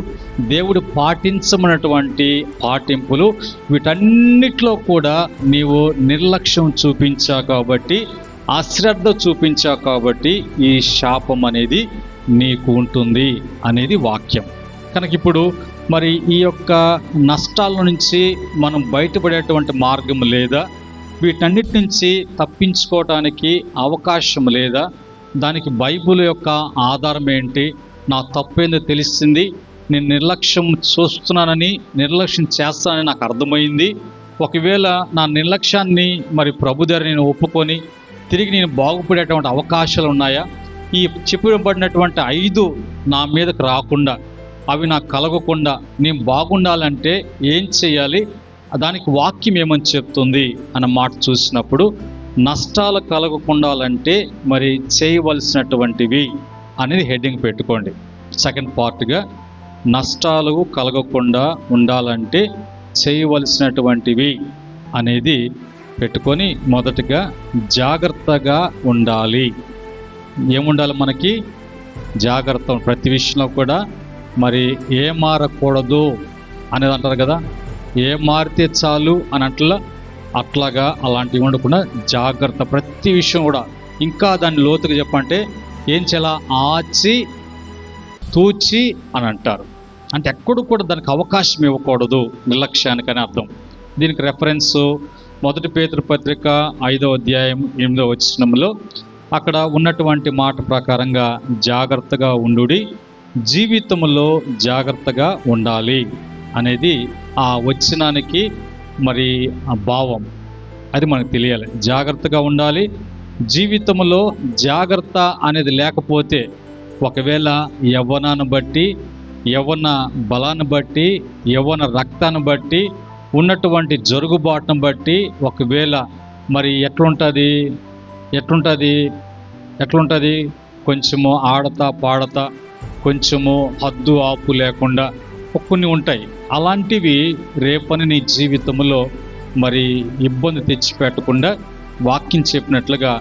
S1: దేవుడు పాటించమన్నటువంటి పాటింపులు, వీటన్నిటిలో కూడా నీవు నిర్లక్ష్యం చూపించావు కాబట్టి, అశ్రద్ధ చూపించావు కాబట్టి ఈ శాపం అనేది నీకు ఉంటుంది అనేది వాక్యం. కనుక ఇప్పుడు మరి ఈ యొక్క నష్టాల నుంచి మనం బయటపడేటువంటి మార్గం లేదా, వీటన్నిటి నుంచి తప్పించుకోవడానికి అవకాశం లేదా, దానికి బైబిల్ యొక్క ఆధారం ఏంటి, నా తప్పేందో తెలిసింది, నేను నిర్లక్ష్యం చూస్తున్నానని, నిర్లక్ష్యం చేస్తానని నాకు అర్థమైంది, ఒకవేళ నా నిర్లక్ష్యాన్ని మరి ప్రభు దగ్గర నేను ఒప్పుకొని తిరిగి నేను బాగుపడేటువంటి అవకాశాలు ఉన్నాయా, ఈ చెప్పబడినటువంటి 5 నా మీదకు రాకుండా, అవి నాకు కలగకుండా నేను బాగుండాలంటే ఏం చేయాలి, దానికి వాక్యం ఏమని చెప్తుంది అన్న మాట చూసినప్పుడు, నష్టాలు కలగకుండాలంటే మరి చేయవలసినటువంటివి అనేది హెడ్డింగ్ పెట్టుకోండి. సెకండ్ పార్ట్గా నష్టాలు కలగకుండా ఉండాలంటే చేయవలసినటువంటివి అనేది పెట్టుకొని, మొదటగా జాగ్రత్తగా ఉండాలి. ఏముండాలి మనకి? జాగ్రత్త. ప్రతి విషయంలో కూడా మరి ఏ మారకూడదు అనేది అంటారు కదా, ఏ మారితే చాలు అని అట్లాగా అలాంటివి ఉండకుండా జాగ్రత్త. ప్రతి విషయం కూడా ఇంకా దాన్ని లోతుగా చెప్పంటే ఏం చేయాలా, ఆచి తూచి అని అంటారు. అంటే ఎక్కడు కూడా దానికి అవకాశం ఇవ్వకూడదు, నిర్లక్ష్యానికని అర్థం. దీనికి రెఫరెన్సు 1 పేతురు పత్రిక 5వ అధ్యాయం 8వ వచనంలో అక్కడ ఉన్నటువంటి మాట ప్రకారంగా జాగ్రత్తగా ఉండుడి, జీవితంలో జాగ్రత్తగా ఉండాలి అనేది ఆ వచనానికి మరి ఆ భావం. అది మనకు తెలియాలి. జాగ్రత్తగా ఉండాలి, జీవితంలో జాగ్రత్త అనేది లేకపోతే, ఒకవేళ యవ్వనాన్ని బట్టి, యవ్వన బలాన్ని బట్టి, యవ్వన రక్తాన్ని బట్టి, ఉన్నటువంటి జరుగుబాటును బట్టి, ఒకవేళ మరి ఎట్లుంటుంది కొంచెము ఆడతా పాడతా, కొంచెము హద్దు ఆపు లేకుండా కొన్ని ఉంటాయి. అలాంటివి రేపని నీ జీవితంలో మరి ఇబ్బంది తెచ్చిపెట్టకుండా వాక్యం చెప్పినట్లుగా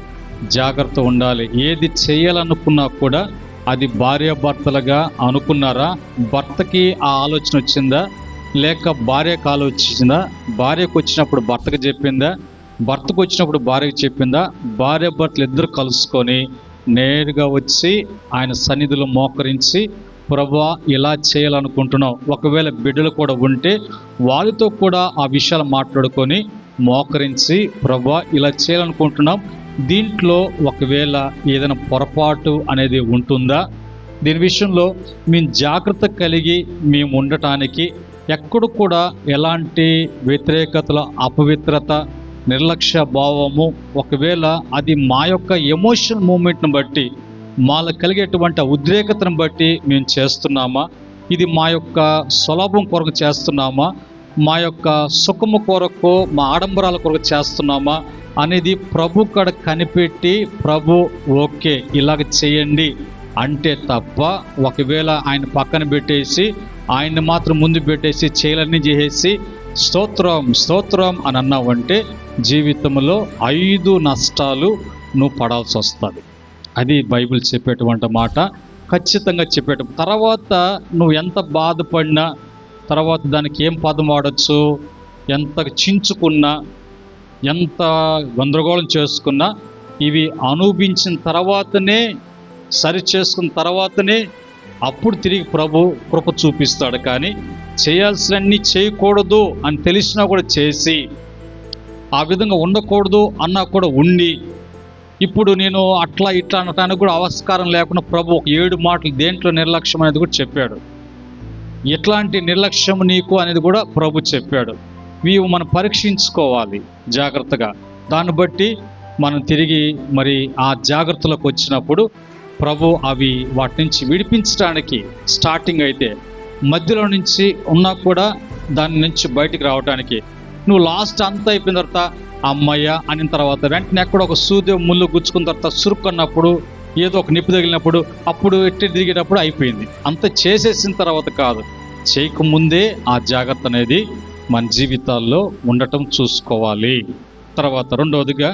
S1: జాగ్రత్త ఉండాలి. ఏది చేయాలనుకున్నా కూడా అది భార్యాభర్తలుగా అనుకున్నారా, భర్తకి ఆ ఆలోచన వచ్చిందా, లేక భార్యకు ఆలోచించిందా, భార్యకు వచ్చినప్పుడు భర్తకు చెప్పిందా, భర్తకు వచ్చినప్పుడు భార్యకు చెప్పిందా, భార్య భర్తలు ఇద్దరు కలుసుకొని నేరుగా వచ్చి ఆయన సన్నిధిలో మోకరించి, ప్రభువా ఇలా చేయాలనుకుంటున్నాం, ఒకవేళ బిడ్డలు కూడా ఉంటే వారితో కూడా ఆ విషయాలు మాట్లాడుకొని మోకరించి, ప్రభువా ఇలా చేయాలనుకుంటున్నాం, దీంట్లో ఒకవేళ ఏదైనా పొరపాటు అనేది ఉంటుందా, దీని విషయంలో మేము జాగ్రత్త కలిగి మేము ఉండటానికి ఎక్కడు కూడా ఎలాంటి వ్యతిరేకతల, అపవిత్రత, నిర్లక్ష్య భావము, ఒకవేళ అది మా యొక్క ఎమోషనల్ మూమెంట్ని బట్టి, మాలో కలిగేటువంటి ఉద్రేకతను బట్టి మేము చేస్తున్నామా, ఇది మా యొక్క సులభం కొరకు చేస్తున్నామా, మా యొక్క సుఖము కొరకు, మా ఆడంబరాల కొరకు చేస్తున్నామా అనేది ప్రభు కాడ కనిపెట్టి, ప్రభు ఓకే ఇలాగ చేయండి అంటే తప్ప, ఒకవేళ ఆయన పక్కన పెట్టేసి ఆయన్ని మాత్రం ముందు పెట్టేసి చేయలన్నీ చేసేసి స్తోత్రం స్తోత్రం అని అన్నావంటే జీవితంలో 5 నష్టాలు నువ్వు పడాల్సి వస్తుంది. అది బైబిల్ చెప్పేటువంటి మాట, ఖచ్చితంగా తర్వాత నువ్వు ఎంత బాధపడినా, తర్వాత దానికి ఏం పదం వాడచ్చు, ఎంత చించుకున్నా, ఎంత గందరగోళం చేసుకున్నా, ఇవి అనుభవించిన తర్వాతనే, సరి చేసుకున్న తర్వాతనే అప్పుడు తిరిగి ప్రభు కృప చూపిస్తాడు. కానీ చేయాల్సినన్ని చేయకూడదు అని తెలిసినా కూడా చేసి, ఆ విధంగా ఉండకూడదు అన్నా కూడా ఉండి, ఇప్పుడు నేను అట్లా ఇట్లా అనటానికి కూడా ఆస్కారం లేకుండా ప్రభు ఒక 7 మాటలు దేంట్లో నిర్లక్ష్యం అనేది కూడా చెప్పాడు. ఎట్లాంటి నిర్లక్ష్యం నీకు అనేది కూడా ప్రభు చెప్పాడు. ఇవి మనం పరీక్షించుకోవాలి జాగ్రత్తగా. దాన్ని బట్టి మనం తిరిగి మరి ఆ జాగ్రత్తలకు వచ్చినప్పుడు ప్రభు అవి వాటి నుంచి విడిపించడానికి స్టార్టింగ్ అయితే, మధ్యలో నుంచి ఉన్నా కూడా దాని నుంచి బయటికి రావడానికి, నువ్వు లాస్ట్ అంతా అయిపోయిన తర్వాత అమ్మయ్య అనిన తర్వాత వెంటనే ఎక్కడ ఒక సూది ముళ్ళు గుచ్చుకున్న తర్వాత సురుక్కున్నప్పుడు, ఏదో ఒక నిప్పు తగిలినప్పుడు, అప్పుడు ఎట్టి తిరిగేటప్పుడు అయిపోయింది. అంత చేసేసిన తర్వాత కాదు, చేయకముందే ఆ జాగ్రత్త అనేది మన జీవితాల్లో ఉండటం చూసుకోవాలి. తర్వాత రెండవదిగా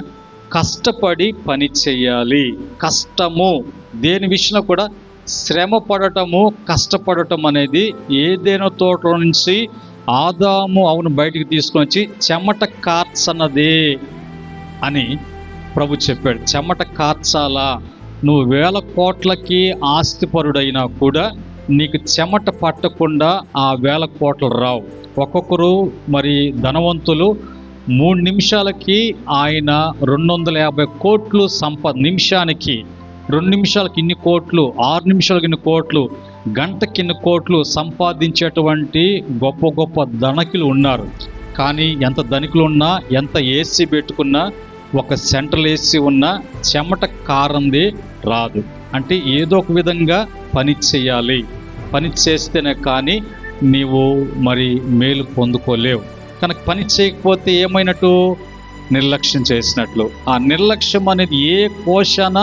S1: కష్టపడి పని చేయాలి. కష్టము దేని విషయంలో కూడా శ్రమ పడటము, కష్టపడటం అనేది ఏదైనా తోటలో నుంచి ఆదాము అవును బయటికి తీసుకొని వచ్చి చెమట కార్చన్నదే అని ప్రభు చెప్పాడు. చెమట కార్చాలా? నువ్వు 1000 కోట్లకి ఆస్తిపరుడైనా కూడా నీకు చెమట పట్టకుండా ఆ 1000 కోట్లు రావు. ఒక్కొక్కరు మరి ధనవంతులు 3 నిమిషాలకి ఆయన 250 కోట్లు నిమిషానికి, 2 నిమిషాలకి ఇన్ని కోట్లు, 6 నిమిషాలకి ఇన్ని కోట్లు, గంటకి ఇన్ని కోట్లు సంపాదించేటువంటి గొప్ప గొప్ప ధనికులు ఉన్నారు. కానీ ఎంత ధనికులు ఉన్నా, ఎంత ఏసీ పెట్టుకున్నా, ఒక సెంట్రల్ ఏసీ ఉన్నా చెమట కారందే రాదు. అంటే ఏదో ఒక విధంగా పని చేయాలి. పని చేస్తేనే కానీ నీవు మరి మేలు పొందుకోలేవు. కనుక పని చేయకపోతే ఏమైనట్టు? నిర్లక్ష్యం చేసినట్లు. ఆ నిర్లక్ష్యం అనేది ఏ కోశాన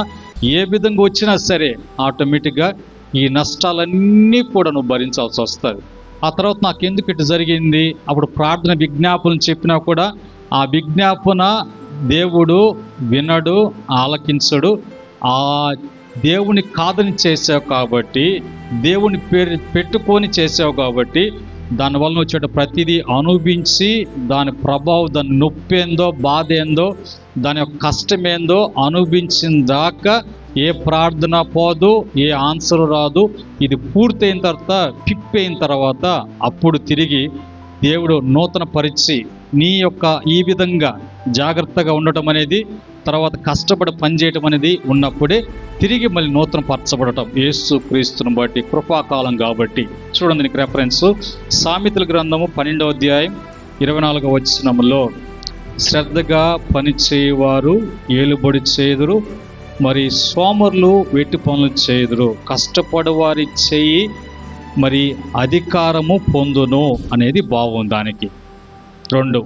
S1: ఏ విధంగా వచ్చినా సరే ఆటోమేటిక్గా ఈ నష్టాలన్నీ కూడా నువ్వు భరించాల్సి వస్తుంది. ఆ తర్వాత నాకు ఎందుకు ఇటు జరిగింది, అప్పుడు ప్రార్థన విజ్ఞాపనలు చెప్పినా కూడా ఆ విజ్ఞాపన దేవుడు వినడు, ఆలకించడు. ఆ దేవుని కాదని చేసావు కాబట్టి, దేవుని పేరు పెట్టుకొని చేసావు కాబట్టి, దానివల్ల వచ్చేట ప్రతిదీ అనుభవించి దాని ప్రభావం, దాని నొప్పి ఏందో, బాధ ఏందో, దాని యొక్క కష్టమేందో అనుభవించిన దాకా ఏ ప్రార్థన పోదు, ఏ ఆన్సర్ రాదు. ఇది పూర్తయిన తర్వాత, అయిన తర్వాత అప్పుడు తిరిగి దేవుడు నూతన పరిచి నీ యొక్క ఈ విధంగా జాగ్రత్తగా ఉండటం అనేది, తర్వాత కష్టపడి పనిచేయటం అనేది ఉన్నప్పుడే తిరిగి మళ్ళీ నూతన పరచబడటం యేసు క్రీస్తుని బట్టి కృపాకాలం కాబట్టి. చూడండి నీకు రెఫరెన్స్ సామెతల గ్రంథము 12వ అధ్యాయం 24వ వచనంలో, శ్రద్ధగా పని చేయవారు ఏలుబడి చేదురు, మరి సోమరులు వెట్టి పనులు చేదురు, కష్టపడవారి చేయి మరి అధికారము పొందును అనేది బాగుంది దానికి. 2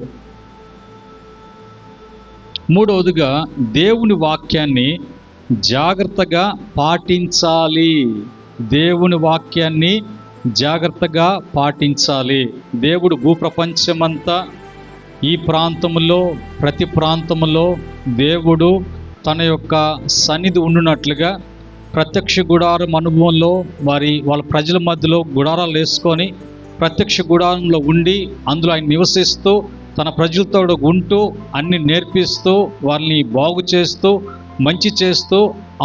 S1: మూడవదిగా దేవుని వాక్యాన్ని జాగ్రత్తగా పాటించాలి. దేవుని వాక్యాన్ని జాగ్రత్తగా పాటించాలి. దేవుడు భూప్రపంచమంతా ఈ ప్రాంతంలో, ప్రతి ప్రాంతంలో దేవుడు తన యొక్క సన్నిధి ఉండునట్లుగా ప్రత్యక్ష గుడారం అనుభవంలో వాళ్ళ ప్రజల మధ్యలో గుడారాలు వేసుకొని ప్రత్యక్ష గుడారంలో ఉండి అందులో ఆయన నివసిస్తూ తన ప్రజలతో ఉంటూ అన్ని నేర్పిస్తూ వారిని బాగు చేస్తూ మంచి చేస్తూ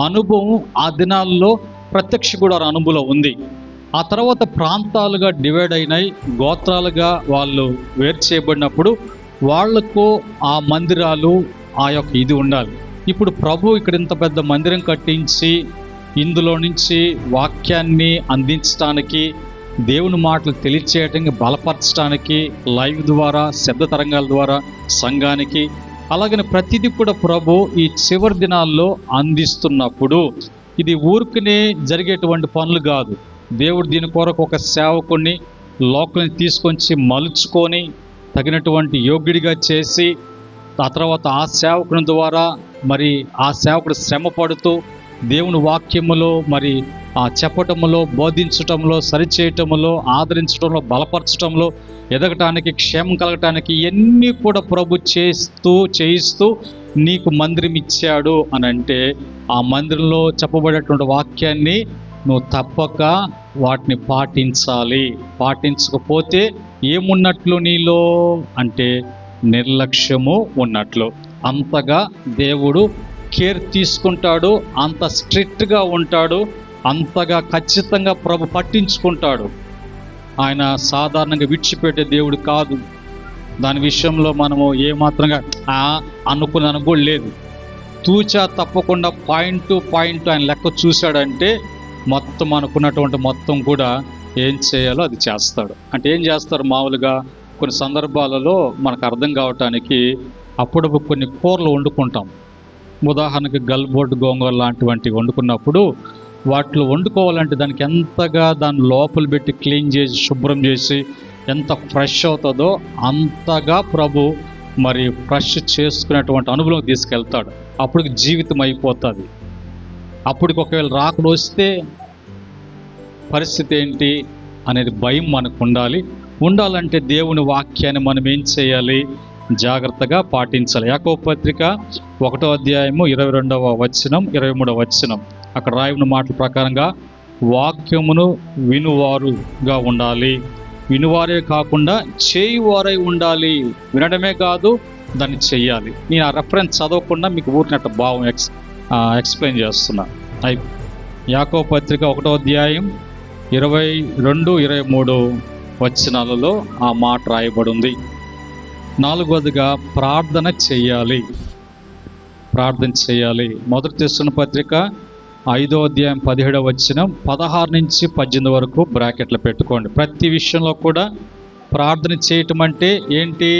S1: అనుభవం ఆ దినాల్లో ప్రత్యక్ష గుడార అనుభవం ఉంది. ఆ తర్వాత ప్రాంతాలుగా డివైడ్ అయినాయి, గోత్రాలుగా వాళ్ళు వేరు చేయబడినప్పుడు వాళ్లకు ఆ మందిరాలు ఆ యొక్క ఇది ఉండాలి. ఇప్పుడు ప్రభు ఇక్కడ ఇంత పెద్ద మందిరం కట్టించి ఇందులో నుంచి వాక్యాన్ని అందించడానికి, దేవుని మాటలు తెలియచేయటానికి, బలపరచడానికి, లైవ్ ద్వారా, శబ్ద తరంగాల ద్వారా సంఘానికి, అలాగని ప్రతిదీ కూడా ప్రభు ఈ చివరి దినాల్లో అందిస్తున్నప్పుడు ఇది ఊరికనే జరిగేటువంటి పనులు కాదు. దేవుడు దీని కొరకు ఒక సేవకుని లోకల్ని తీసుకొచ్చి మలుచుకొని తగినటువంటి యోగ్యుడిగా చేసి, ఆ తర్వాత ఆ సేవకుని ద్వారా మరి ఆ సేవకుడు శ్రమ పడుతూ దేవుని వాక్యములో మరి చెప్పటములో, బోధించటంలో, సరిచేయటములో, ఆదరించడంలో, బలపరచటంలో, ఎదగటానికి, క్షేమం కలగటానికి ఇవన్నీ కూడా ప్రభు చేయిస్తూ నీకు మందిరం ఇచ్చాడు అని అంటే ఆ మందిరంలో చెప్పబడేటువంటి వాక్యాన్ని నువ్వు తప్పక వాటిని పాటించాలి. పాటించకపోతే ఏమున్నట్లు నీలో అంటే నిర్లక్ష్యము ఉన్నట్లు. అంతగా దేవుడు కేర్ తీసుకుంటాడు, అంత స్ట్రిక్ట్గా ఉంటాడు, అంతగా ఖచ్చితంగా ప్రభు పట్టించుకుంటాడు. ఆయన సాధారణంగా విడిచిపెట్టే దేవుడు కాదు. దాని విషయంలో మనము ఏమాత్రంగా అనుకున్నాను కూడా లేదు. తూచా తప్పకుండా పాయింట్ టు పాయింట్ ఆయన లెక్క చూశాడంటే మొత్తం అనుకున్నటువంటి మొత్తం కూడా ఏం చేయాలో అది చేస్తాడు. అంటే ఏం చేస్తారు? మామూలుగా కొన్ని సందర్భాలలో మనకు అర్థం కావటానికి అప్పుడప్పుడు కొన్ని కూరలు వండుకుంటాం. ఉదాహరణకి గల్బోర్డ్, గోంగూర లాంటివంటివి వండుకున్నప్పుడు వాటిలో వండుకోవాలంటే దానికి ఎంతగా దాన్ని లోపల పెట్టి క్లీన్ చేసి శుభ్రం చేసి ఎంత ఫ్రెష్ అవుతుందో అంతగా ప్రభు మరి ఫ్రెష్ చేసుకునేటువంటి అనుభవం తీసుకెళ్తాడు. అప్పటికి జీవితం అయిపోతుంది. అప్పటికి ఒకవేళ రాకుండా వస్తే పరిస్థితి ఏంటి అనేది భయం మనకు ఉండాలంటే దేవుని వాక్యాన్ని మనం ఏం చేయాలి? జాగ్రత్తగా పాటించాలి. యాకోబు పత్రిక 1వ అధ్యాయము 22వ వచనం 23వ వచనం అక్కడ రాయబడిన మాటల ప్రకారంగా వాక్యమును వినువారుగా ఉండాలి. వినువారే కాకుండా చేయువారై ఉండాలి. వినడమే కాదు, దాన్ని చెయ్యాలి. నేను ఆ రెఫరెన్స్ చదవకుండా మీకు ఊరినట్టు భావం ఎక్స్ప్లెయిన్ చేస్తున్నా. యాకోబు పత్రిక 1వ అధ్యాయం 22, 23 వచనాలలో ఆ మాట రాయబడి ఉంది. 4వదిగా ప్రార్థన చేయాలి. మొదటి తెస్సలోనికీయుల పత్రిక 5వ అధ్యాయం 17వ వచనం 16 నుంచి 18 వరకు బ్రాకెట్లు పెట్టుకోండి. ప్రతి విషయంలో కూడా ప్రార్థన చేయటం అంటే ఏంటి?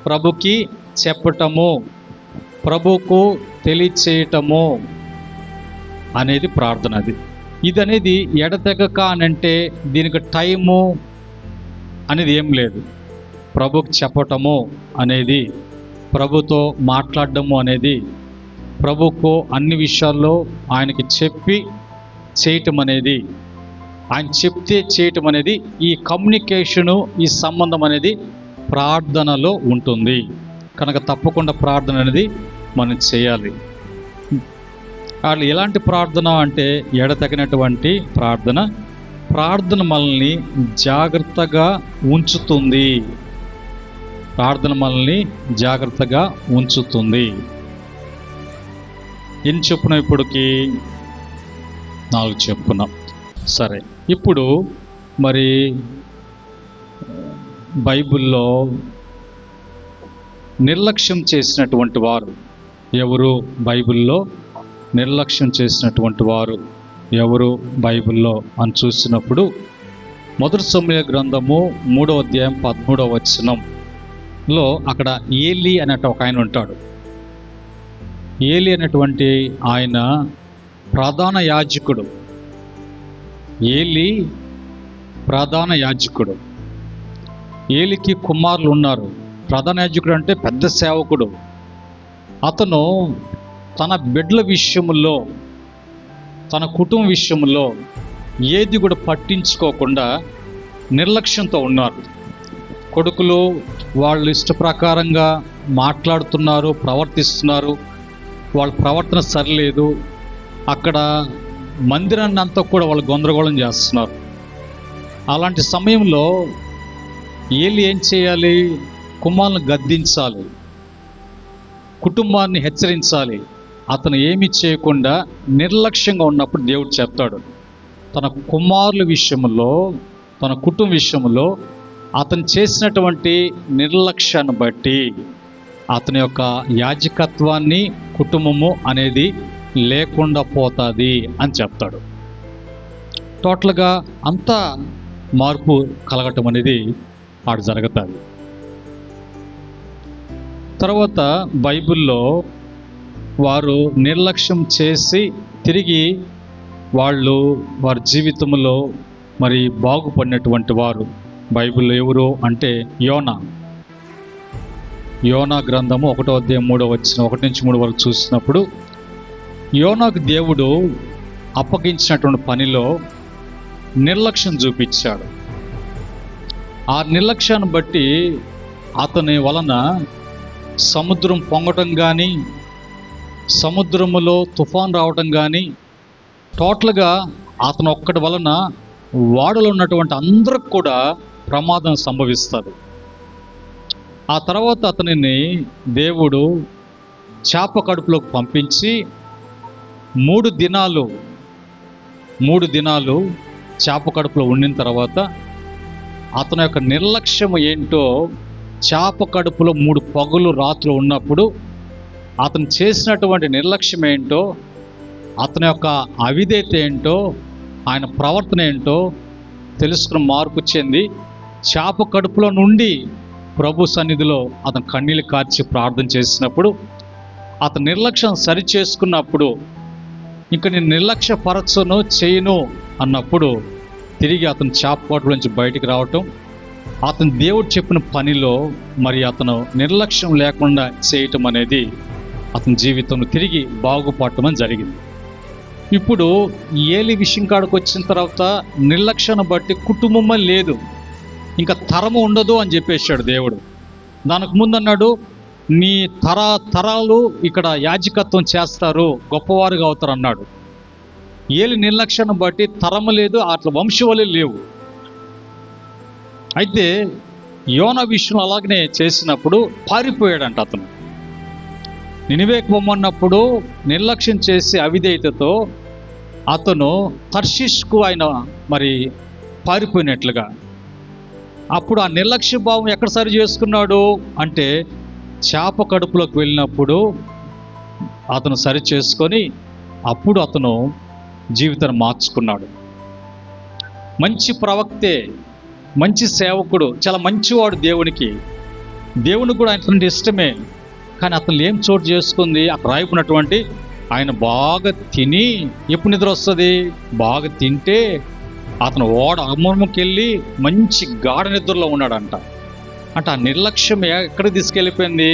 S1: ప్రభుకి చెప్పటము, ప్రభుకు తెలియచేయటము అనేది ప్రార్థన. ఇది అనేది ఎడతెగక అనంటే దీనికి టైము అనేది ఏం లేదు. ప్రభుకు చెప్పటము అనేది, ప్రభుతో మాట్లాడటము అనేది, ప్రభుకు అన్ని విషయాల్లో ఆయనకి చెప్పి చేయటం అనేది, ఆయన చెప్తే చేయటం అనేది, ఈ కమ్యూనికేషను, ఈ సంబంధం అనేది ప్రార్థనలో ఉంటుంది. కనుక తప్పకుండా ప్రార్థన అనేది మనం చేయాలి. వాళ్ళు ఎలాంటి ప్రార్థన అంటే ఎడతగినటువంటి ప్రార్థన మనల్ని జాగ్రత్తగా ఉంచుతుంది. ఎన్ని చెప్పున్నాం? ఇప్పటికి 4 చెప్పుకున్నాం. సరే, ఇప్పుడు మరి బైబిల్లో నిర్లక్ష్యం చేసినటువంటి వారు ఎవరు? బైబిల్లో అని చూసినప్పుడు మొదటి సమూయేలు గ్రంథము 3వ అధ్యాయం 13వ వచనంలో అక్కడ ఏలీ అనేట ఒక ఆయన ఉంటాడు. ఏలీ అనేటువంటి ఆయన ప్రధాన యాజకుడు. ఏలీకి కుమారులు ఉన్నారు. ప్రధాన యాజకుడు అంటే పెద్ద సేవకుడు. అతను తన బిడ్డల విషయంలో, తన కుటుంబ విషయంలో ఏది కూడా పట్టించుకోకుండా నిర్లక్ష్యంతో ఉన్నారు. కొడుకులు వాళ్ళు ఇష్ట ప్రకారంగా మాట్లాడుతున్నారు, ప్రవర్తిస్తున్నారు. వాళ్ళ ప్రవర్తన సరిలేదు. అక్కడ మందిరాన్ని అంతా కూడా వాళ్ళు గందరగోళం చేస్తున్నారు. అలాంటి సమయంలో ఏలీ ఏం చేయాలి? కుమారులను గద్దించాలి, కుటుంబాన్ని హెచ్చరించాలి. అతను ఏమి చేయకుండా నిర్లక్ష్యంగా ఉన్నప్పుడు దేవుడు చెప్తాడు, తన కుమారుల విషయంలో, తన కుటుంబ విషయంలో అతను చేసినటువంటి నిర్లక్ష్యాన్ని బట్టి అతని యొక్క యాజకత్వాన్ని, కుటుంబము అనేది లేకుండా పోతుంది అని చెప్తాడు. టోటల్గా అంతా మార్పు కలగటం అనేది ఆడ జరుగుతుంది. తర్వాత బైబిల్లో వారు నిర్లక్ష్యం చేసి తిరిగి వారి జీవితంలో మరి బాగుపడినటువంటి వారు బైబిల్లో ఎవరు అంటే యోనా గ్రంథము 1వ అధ్యాయం 3వ వచనం 1 నుంచి 3 వరకు చూసినప్పుడు యోనాకు దేవుడు అప్పగించినటువంటి పనిలో నిర్లక్ష్యం చూపించాడు. ఆ నిర్లక్ష్యాన్ని బట్టి అతని వలన సముద్రం పొంగటం కానీ, సముద్రములో తుఫాన్ రావటం కానీ, టోటల్గా అతను ఒక్కడి వలన వాడలో ఉన్నటువంటి అందరికి కూడా ప్రమాదం సంభవిస్తుంది. ఆ తర్వాత అతనిని దేవుడు చేప కడుపులోకి పంపించి 3 దినాలు చేప కడుపులో ఉండిన తర్వాత అతని యొక్క నిర్లక్ష్యం ఏంటో, చేప కడుపులో 3 పగులు రాత్రులు ఉన్నప్పుడు అతను చేసినటువంటి నిర్లక్ష్యం ఏంటో, అతని యొక్క అవిధేయత ఏంటో, ఆయన ప్రవర్తన ఏంటో తెలుసుకుని మార్పు చెంది చేప కడుపులో నుండి ప్రభు సన్నిధిలో అతను కన్నీళ్ళు కార్చి ప్రార్థన చేసినప్పుడు, అతని నిర్లక్ష్యం సరి చేసుకున్నప్పుడు, ఇంక నేను నిర్లక్ష్యపరచను చేయను అన్నప్పుడు తిరిగి అతను చేప కడుపు నుంచి బయటికి రావటం, అతను దేవుడు చెప్పిన పనిలో మరి అతను నిర్లక్ష్యం లేకుండా చేయటం అనేది అతని జీవితంలో తిరిగి బాగుపడటం జరిగింది. ఇప్పుడు ఏలి విషయం కాడికి వచ్చిన తర్వాత నిర్లక్ష్యాన్ని బట్టి కుటుంబమే లేదు, ఇంకా తరము ఉండదు అని చెప్పేశాడు దేవుడు. దానికి ముందు అన్నాడు, నీ తరాలు ఇక్కడ యాజకత్వం చేస్తారు, గొప్పవారుగా అవుతారు అన్నాడు. ఏలి నిర్లక్ష్యాన్ని బట్టి తరము లేదు, అట్లా వంశవళి లేవు. అయితే యోనా విషయం అలాగనే చేసినప్పుడు పారిపోయాడంట అతను. నినివేకి పొమ్మన్నప్పుడు నిర్లక్ష్యం చేసి అవిధేయతతో అతను తర్షీష్కు ఆయన మరి పారిపోయినట్లుగా. అప్పుడు ఆ నిర్లక్ష్య భావం ఎక్కడ సరి చేసుకున్నాడు అంటే చేప కడుపులోకి వెళ్ళినప్పుడు అతను సరి చేసుకొని అప్పుడు అతను జీవితాన్ని మార్చుకున్నాడు. మంచి ప్రవక్తే, మంచి సేవకుడు, చాలా మంచివాడు దేవునికి కూడా ఆయన ఇష్టమే. కానీ అతను ఏం చోటు చేసుకుంది, అక్కడ రాయిపోయినటువంటి ఆయన బాగా తిని ఎప్పుడు నిద్ర వస్తుంది, బాగా తింటే అతను అమ్మమ్మకి వెళ్ళి మంచి గాఢ నిద్రలో ఉన్నాడంట. అంటే ఆ నిర్లక్ష్యం ఎక్కడికి తీసుకెళ్ళిపోయింది,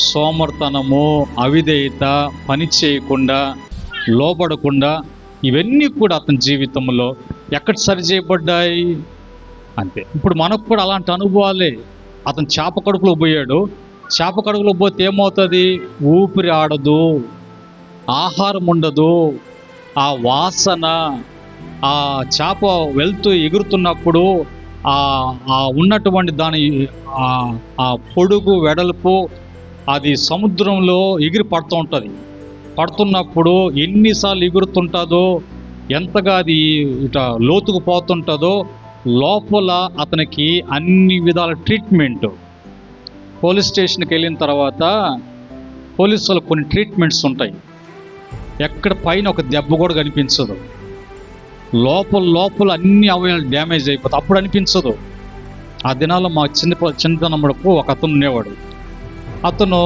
S1: సోమర్తనము, అవిధేయత, పని చేయకుండా, లోబడకుండా, ఇవన్నీ కూడా అతని జీవితంలో ఎక్కడ సరి చేయబడ్డాయి అంతే. ఇప్పుడు మనకు కూడా అలాంటి అనుభవాలే. అతను చేప కడుపులో పోయాడు, చేప కడుపులో పోతే ఏమవుతుంది, ఊపిరి ఆడదు, ఆహారం ఉండదు, ఆ వాసన, ఆ చేప వెళ్తూ ఎగురుతున్నప్పుడు ఆ ఉన్నటువంటి దాని ఆ పొడుగు వెడల్పు అది సముద్రంలో ఎగిరి పడుతూ ఉంటుంది. పడుతున్నప్పుడు ఎన్నిసార్లు ఎగురుతుంటుందో, ఎంతగా అది ఇట లోతుకు పోతుంటుందో, లోపల అతనికి అన్ని విధాల ట్రీట్మెంట్. పోలీస్ స్టేషన్కి వెళ్ళిన తర్వాత పోలీసు వాళ్ళకి కొన్ని ట్రీట్మెంట్స్ ఉంటాయి. ఎక్కడ పైన ఒక దెబ్బ కూడా కనిపించదు, లోపల అన్ని అవయవాలు డ్యామేజ్ అయిపోతాయి, అప్పుడు అనిపించదు. ఆ దినాల్లో మా చిన్నతనమ్మడకు ఒక అతను ఉండేవాడు. అతను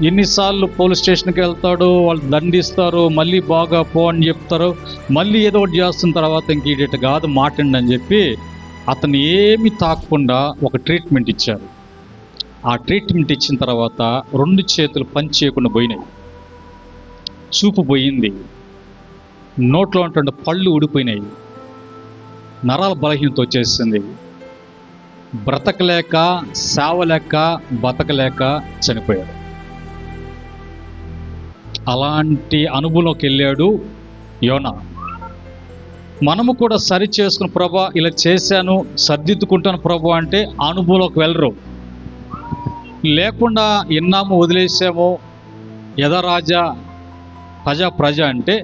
S1: ఎన్నిసార్లు పోలీస్ స్టేషన్కి వెళ్తాడు, వాళ్ళు దండిస్తారు, మళ్ళీ బాగా పో అని చెప్తారు, మళ్ళీ ఏదో ఒకటి చేస్తున్న తర్వాత ఇంక ఇటు కాదు మాటండి అని చెప్పి అతను ఏమి తాకకుండా ఒక ట్రీట్మెంట్ ఇచ్చారు. ఆ ట్రీట్మెంట్ ఇచ్చిన తర్వాత 2 చేతులు పని చేయకుండా పోయినాయి, చూపు పోయింది, నోట్లో ఉంటుండే పళ్ళు ఊడిపోయినాయి, నరాల బలహీనత వచ్చేసింది, బ్రతకలేక సావలేక బతకలేక చనిపోయాడు. అలాంటి అనుభవంలోకి వెళ్ళాడు యోనా. మనము కూడా సరి చేసుకుని ప్రభా ఇలా చేశాను, సర్దిద్దుకుంటాను ప్రభా అంటే అనుభవంలోకి వెళ్ళరు. లేకుండా విన్నాము వదిలేసాము, యథరాజా ప్రజ అంటే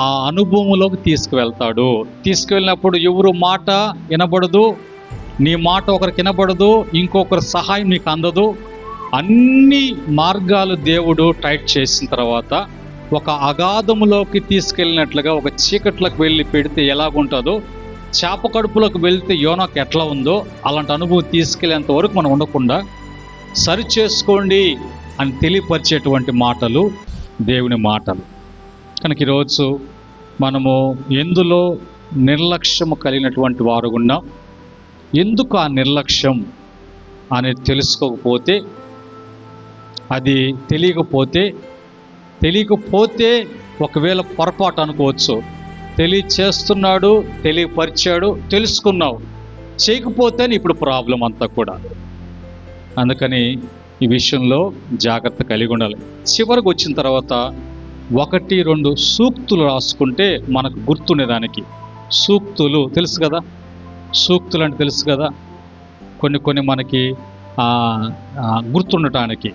S1: ఆ అనుభవంలోకి తీసుకువెళ్తాడు. తీసుకువెళ్ళినప్పుడు ఎవరు మాట వినబడదు, నీ మాట ఒకరికి వినబడదు, ఇంకొకరి సహాయం నీకు అందదు. అన్ని మార్గాలు దేవుడు టైట్ చేసిన తర్వాత ఒక అగాధములోకి తీసుకెళ్ళినట్లుగా ఒక చీకట్లోకి వెళ్ళి పెడితే ఎలాగుంటుందో, చేప కడుపులోకి వెళ్తే యోనాకు ఎట్లా ఉందో అలాంటి అనుభవం తీసుకెళ్ళేంత వరకు మనం ఉండకుండా సరి చేసుకోండి అని తెలియపరిచేటువంటి మాటలు దేవుని మాటలు. కనుక ఈరోజు మనము ఎందులో నిర్లక్ష్యము కలిగినటువంటి వారు ఉన్నాం, ఎందుకు ఆ నిర్లక్ష్యం అనేది తెలుసుకోకపోతే, అది తెలియకపోతే ఒకవేళ పొరపాటు అనుకోవచ్చు, తెలియచేస్తున్నాడు, తెలియపరిచాడు, తెలుసుకున్నావు, చేయకపోతేనే ఇప్పుడు ప్రాబ్లం అంతా కూడా. అందుకని ఈ విషయంలో జాగ్రత్త కలిగి ఉండాలి. చివరికి వచ్చిన తర్వాత 1-2 సూక్తులు రాసుకుంటే మనకు గుర్తుండేదానికి. సూక్తులు తెలుసు కదా, సూక్తులు అంటే తెలుసు కదా, కొన్ని మనకి గుర్తుండటానికి.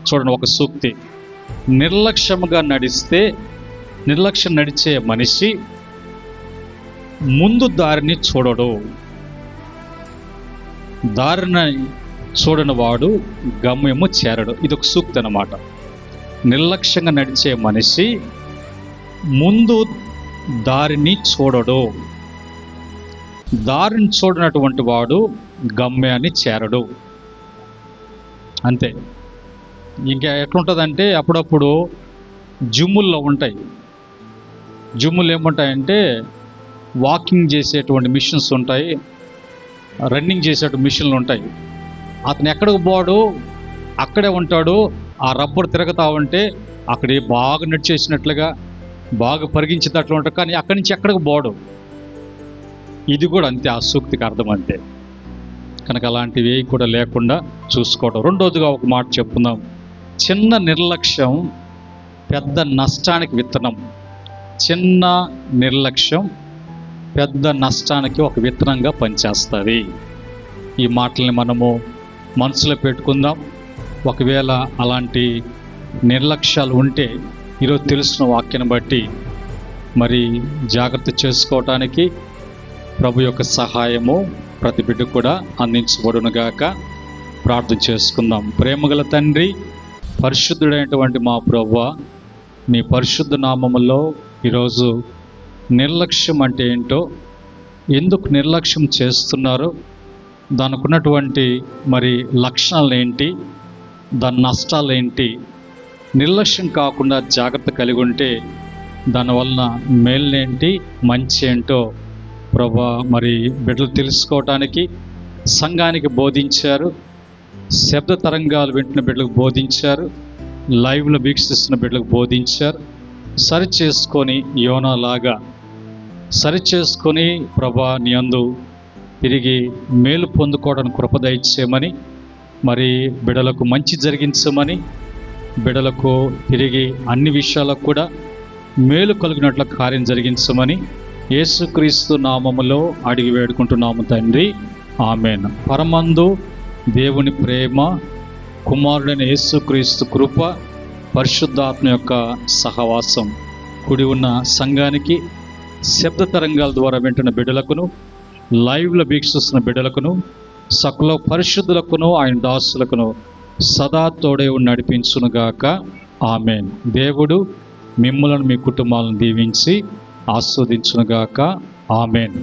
S1: చూడండి, ఒక సూక్తి: నిర్లక్ష్యంగా నడిచే మనిషి ముందు దారిని చూడడు, దారిని చూడని వాడు గమ్యము చేరడు. ఇది ఒక సూక్తి అన్నమాట. నిర్లక్ష్యంగా నడిచే మనిషి ముందు దారిని చూడడు, దారిని చూడనటువంటి వాడు గమ్యాన్ని చేరడు. అంతే. ఇంకా ఎట్లుంటుందంటే, అప్పుడప్పుడు జిమ్ముల్లో ఉంటాయి. జిమ్ములు ఏముంటాయంటే వాకింగ్ చేసేటువంటి మిషన్స్ ఉంటాయి, రన్నింగ్ చేసేటువంటి మిషన్లు ఉంటాయి. అతను ఎక్కడికి పోడు, అక్కడే ఉంటాడు. ఆ రబ్బర్ తిరుగుతూ ఉంటే అక్కడే బాగా నడిచేసినట్లుగా, బాగా పరిగించేటట్లు ఉంటాడు, కానీ అక్కడి నుంచి ఎక్కడికి పోడు. ఇది కూడా అంతే, ఆ సూక్తికి అర్థం అంతే. కనుక అలాంటివి కూడా లేకుండా చూసుకోవడం. రెండోదిగా ఒక మాట చెప్పుకుందాం: చిన్న నిర్లక్ష్యం పెద్ద నష్టానికి విత్తనం. చిన్న నిర్లక్ష్యం పెద్ద నష్టానికి ఒక విత్తనంగా పనిచేస్తుంది. ఈ మాటల్ని మనము మనసులో పెట్టుకుందాం. ఒకవేళ అలాంటి నిర్లక్ష్యాలు ఉంటే ఈరోజు తెలుసున్న వాక్యాన్ని బట్టి మరి జాగ్రత్త చేసుకోవటానికి ప్రభు యొక్క సహాయము ప్రతి బిడ్డ కూడా అందించబడునుగాక. ప్రార్థన చేసుకుందాం. ప్రేమగల తండ్రి, పరిశుద్ధుడైనటువంటి మా ప్రభువా, నీ పరిశుద్ధ నామములో ఈరోజు నిర్లక్ష్యం అంటే ఏంటో, ఎందుకు నిర్లక్ష్యం చేస్తున్నారో, దానికి ఉన్నటువంటి మరి లక్షణాలు ఏంటి, దాని నష్టాలు ఏంటి, నిర్లక్ష్యం కాకుండా జాగ్రత్త కలిగి ఉంటే దానివలన మేలునేంటి, మంచి ఏంటో ప్రభా మరి బిడ్డలు తెలుసుకోవటానికి సంఘానికి బోధించారు. శబ్ద తరంగాలు వింటున్న బిడ్డలకు బోధించారు, లైవ్లో వీక్షిస్తున్న బిడ్డలకు బోధించారు. సరిచేసుకొని యోనాలాగా సరిచేసుకొని ప్రభా నీ యందు తిరిగి మేలు పొందుకోవడానికి కృప దయచేయమని, మరి బిడ్డలకు మంచి జరిగించమని, బిడ్డలకు తిరిగి అన్ని విషయాలకు కూడా మేలు కలిగినట్ల కార్యం జరిగించమని యేసుక్రీస్తు నామములో అడిగి వేడుకుంటున్నాము తండ్రి, ఆమేన్. పరమందు దేవుని ప్రేమ, కుమారుడైన యేసుక్రీస్తు కృప, పరిశుద్ధాత్మ యొక్క సహవాసం కూడి ఉన్న సంఘానికి, శబ్ద తరంగాల ద్వారా వింటున్న బిడ్డలకును, లైవ్లో వీక్షిస్తున్న బిడ్డలకును, సకల పరిశుద్ధులకును ఆయన దాసులకును సదా తోడే నడిపించునుగాక. ఆమేన్. దేవుడు మిమ్మలను మీ కుటుంబాలను దీవించి ఆస్వాదించునుగాక. ఆమేన్.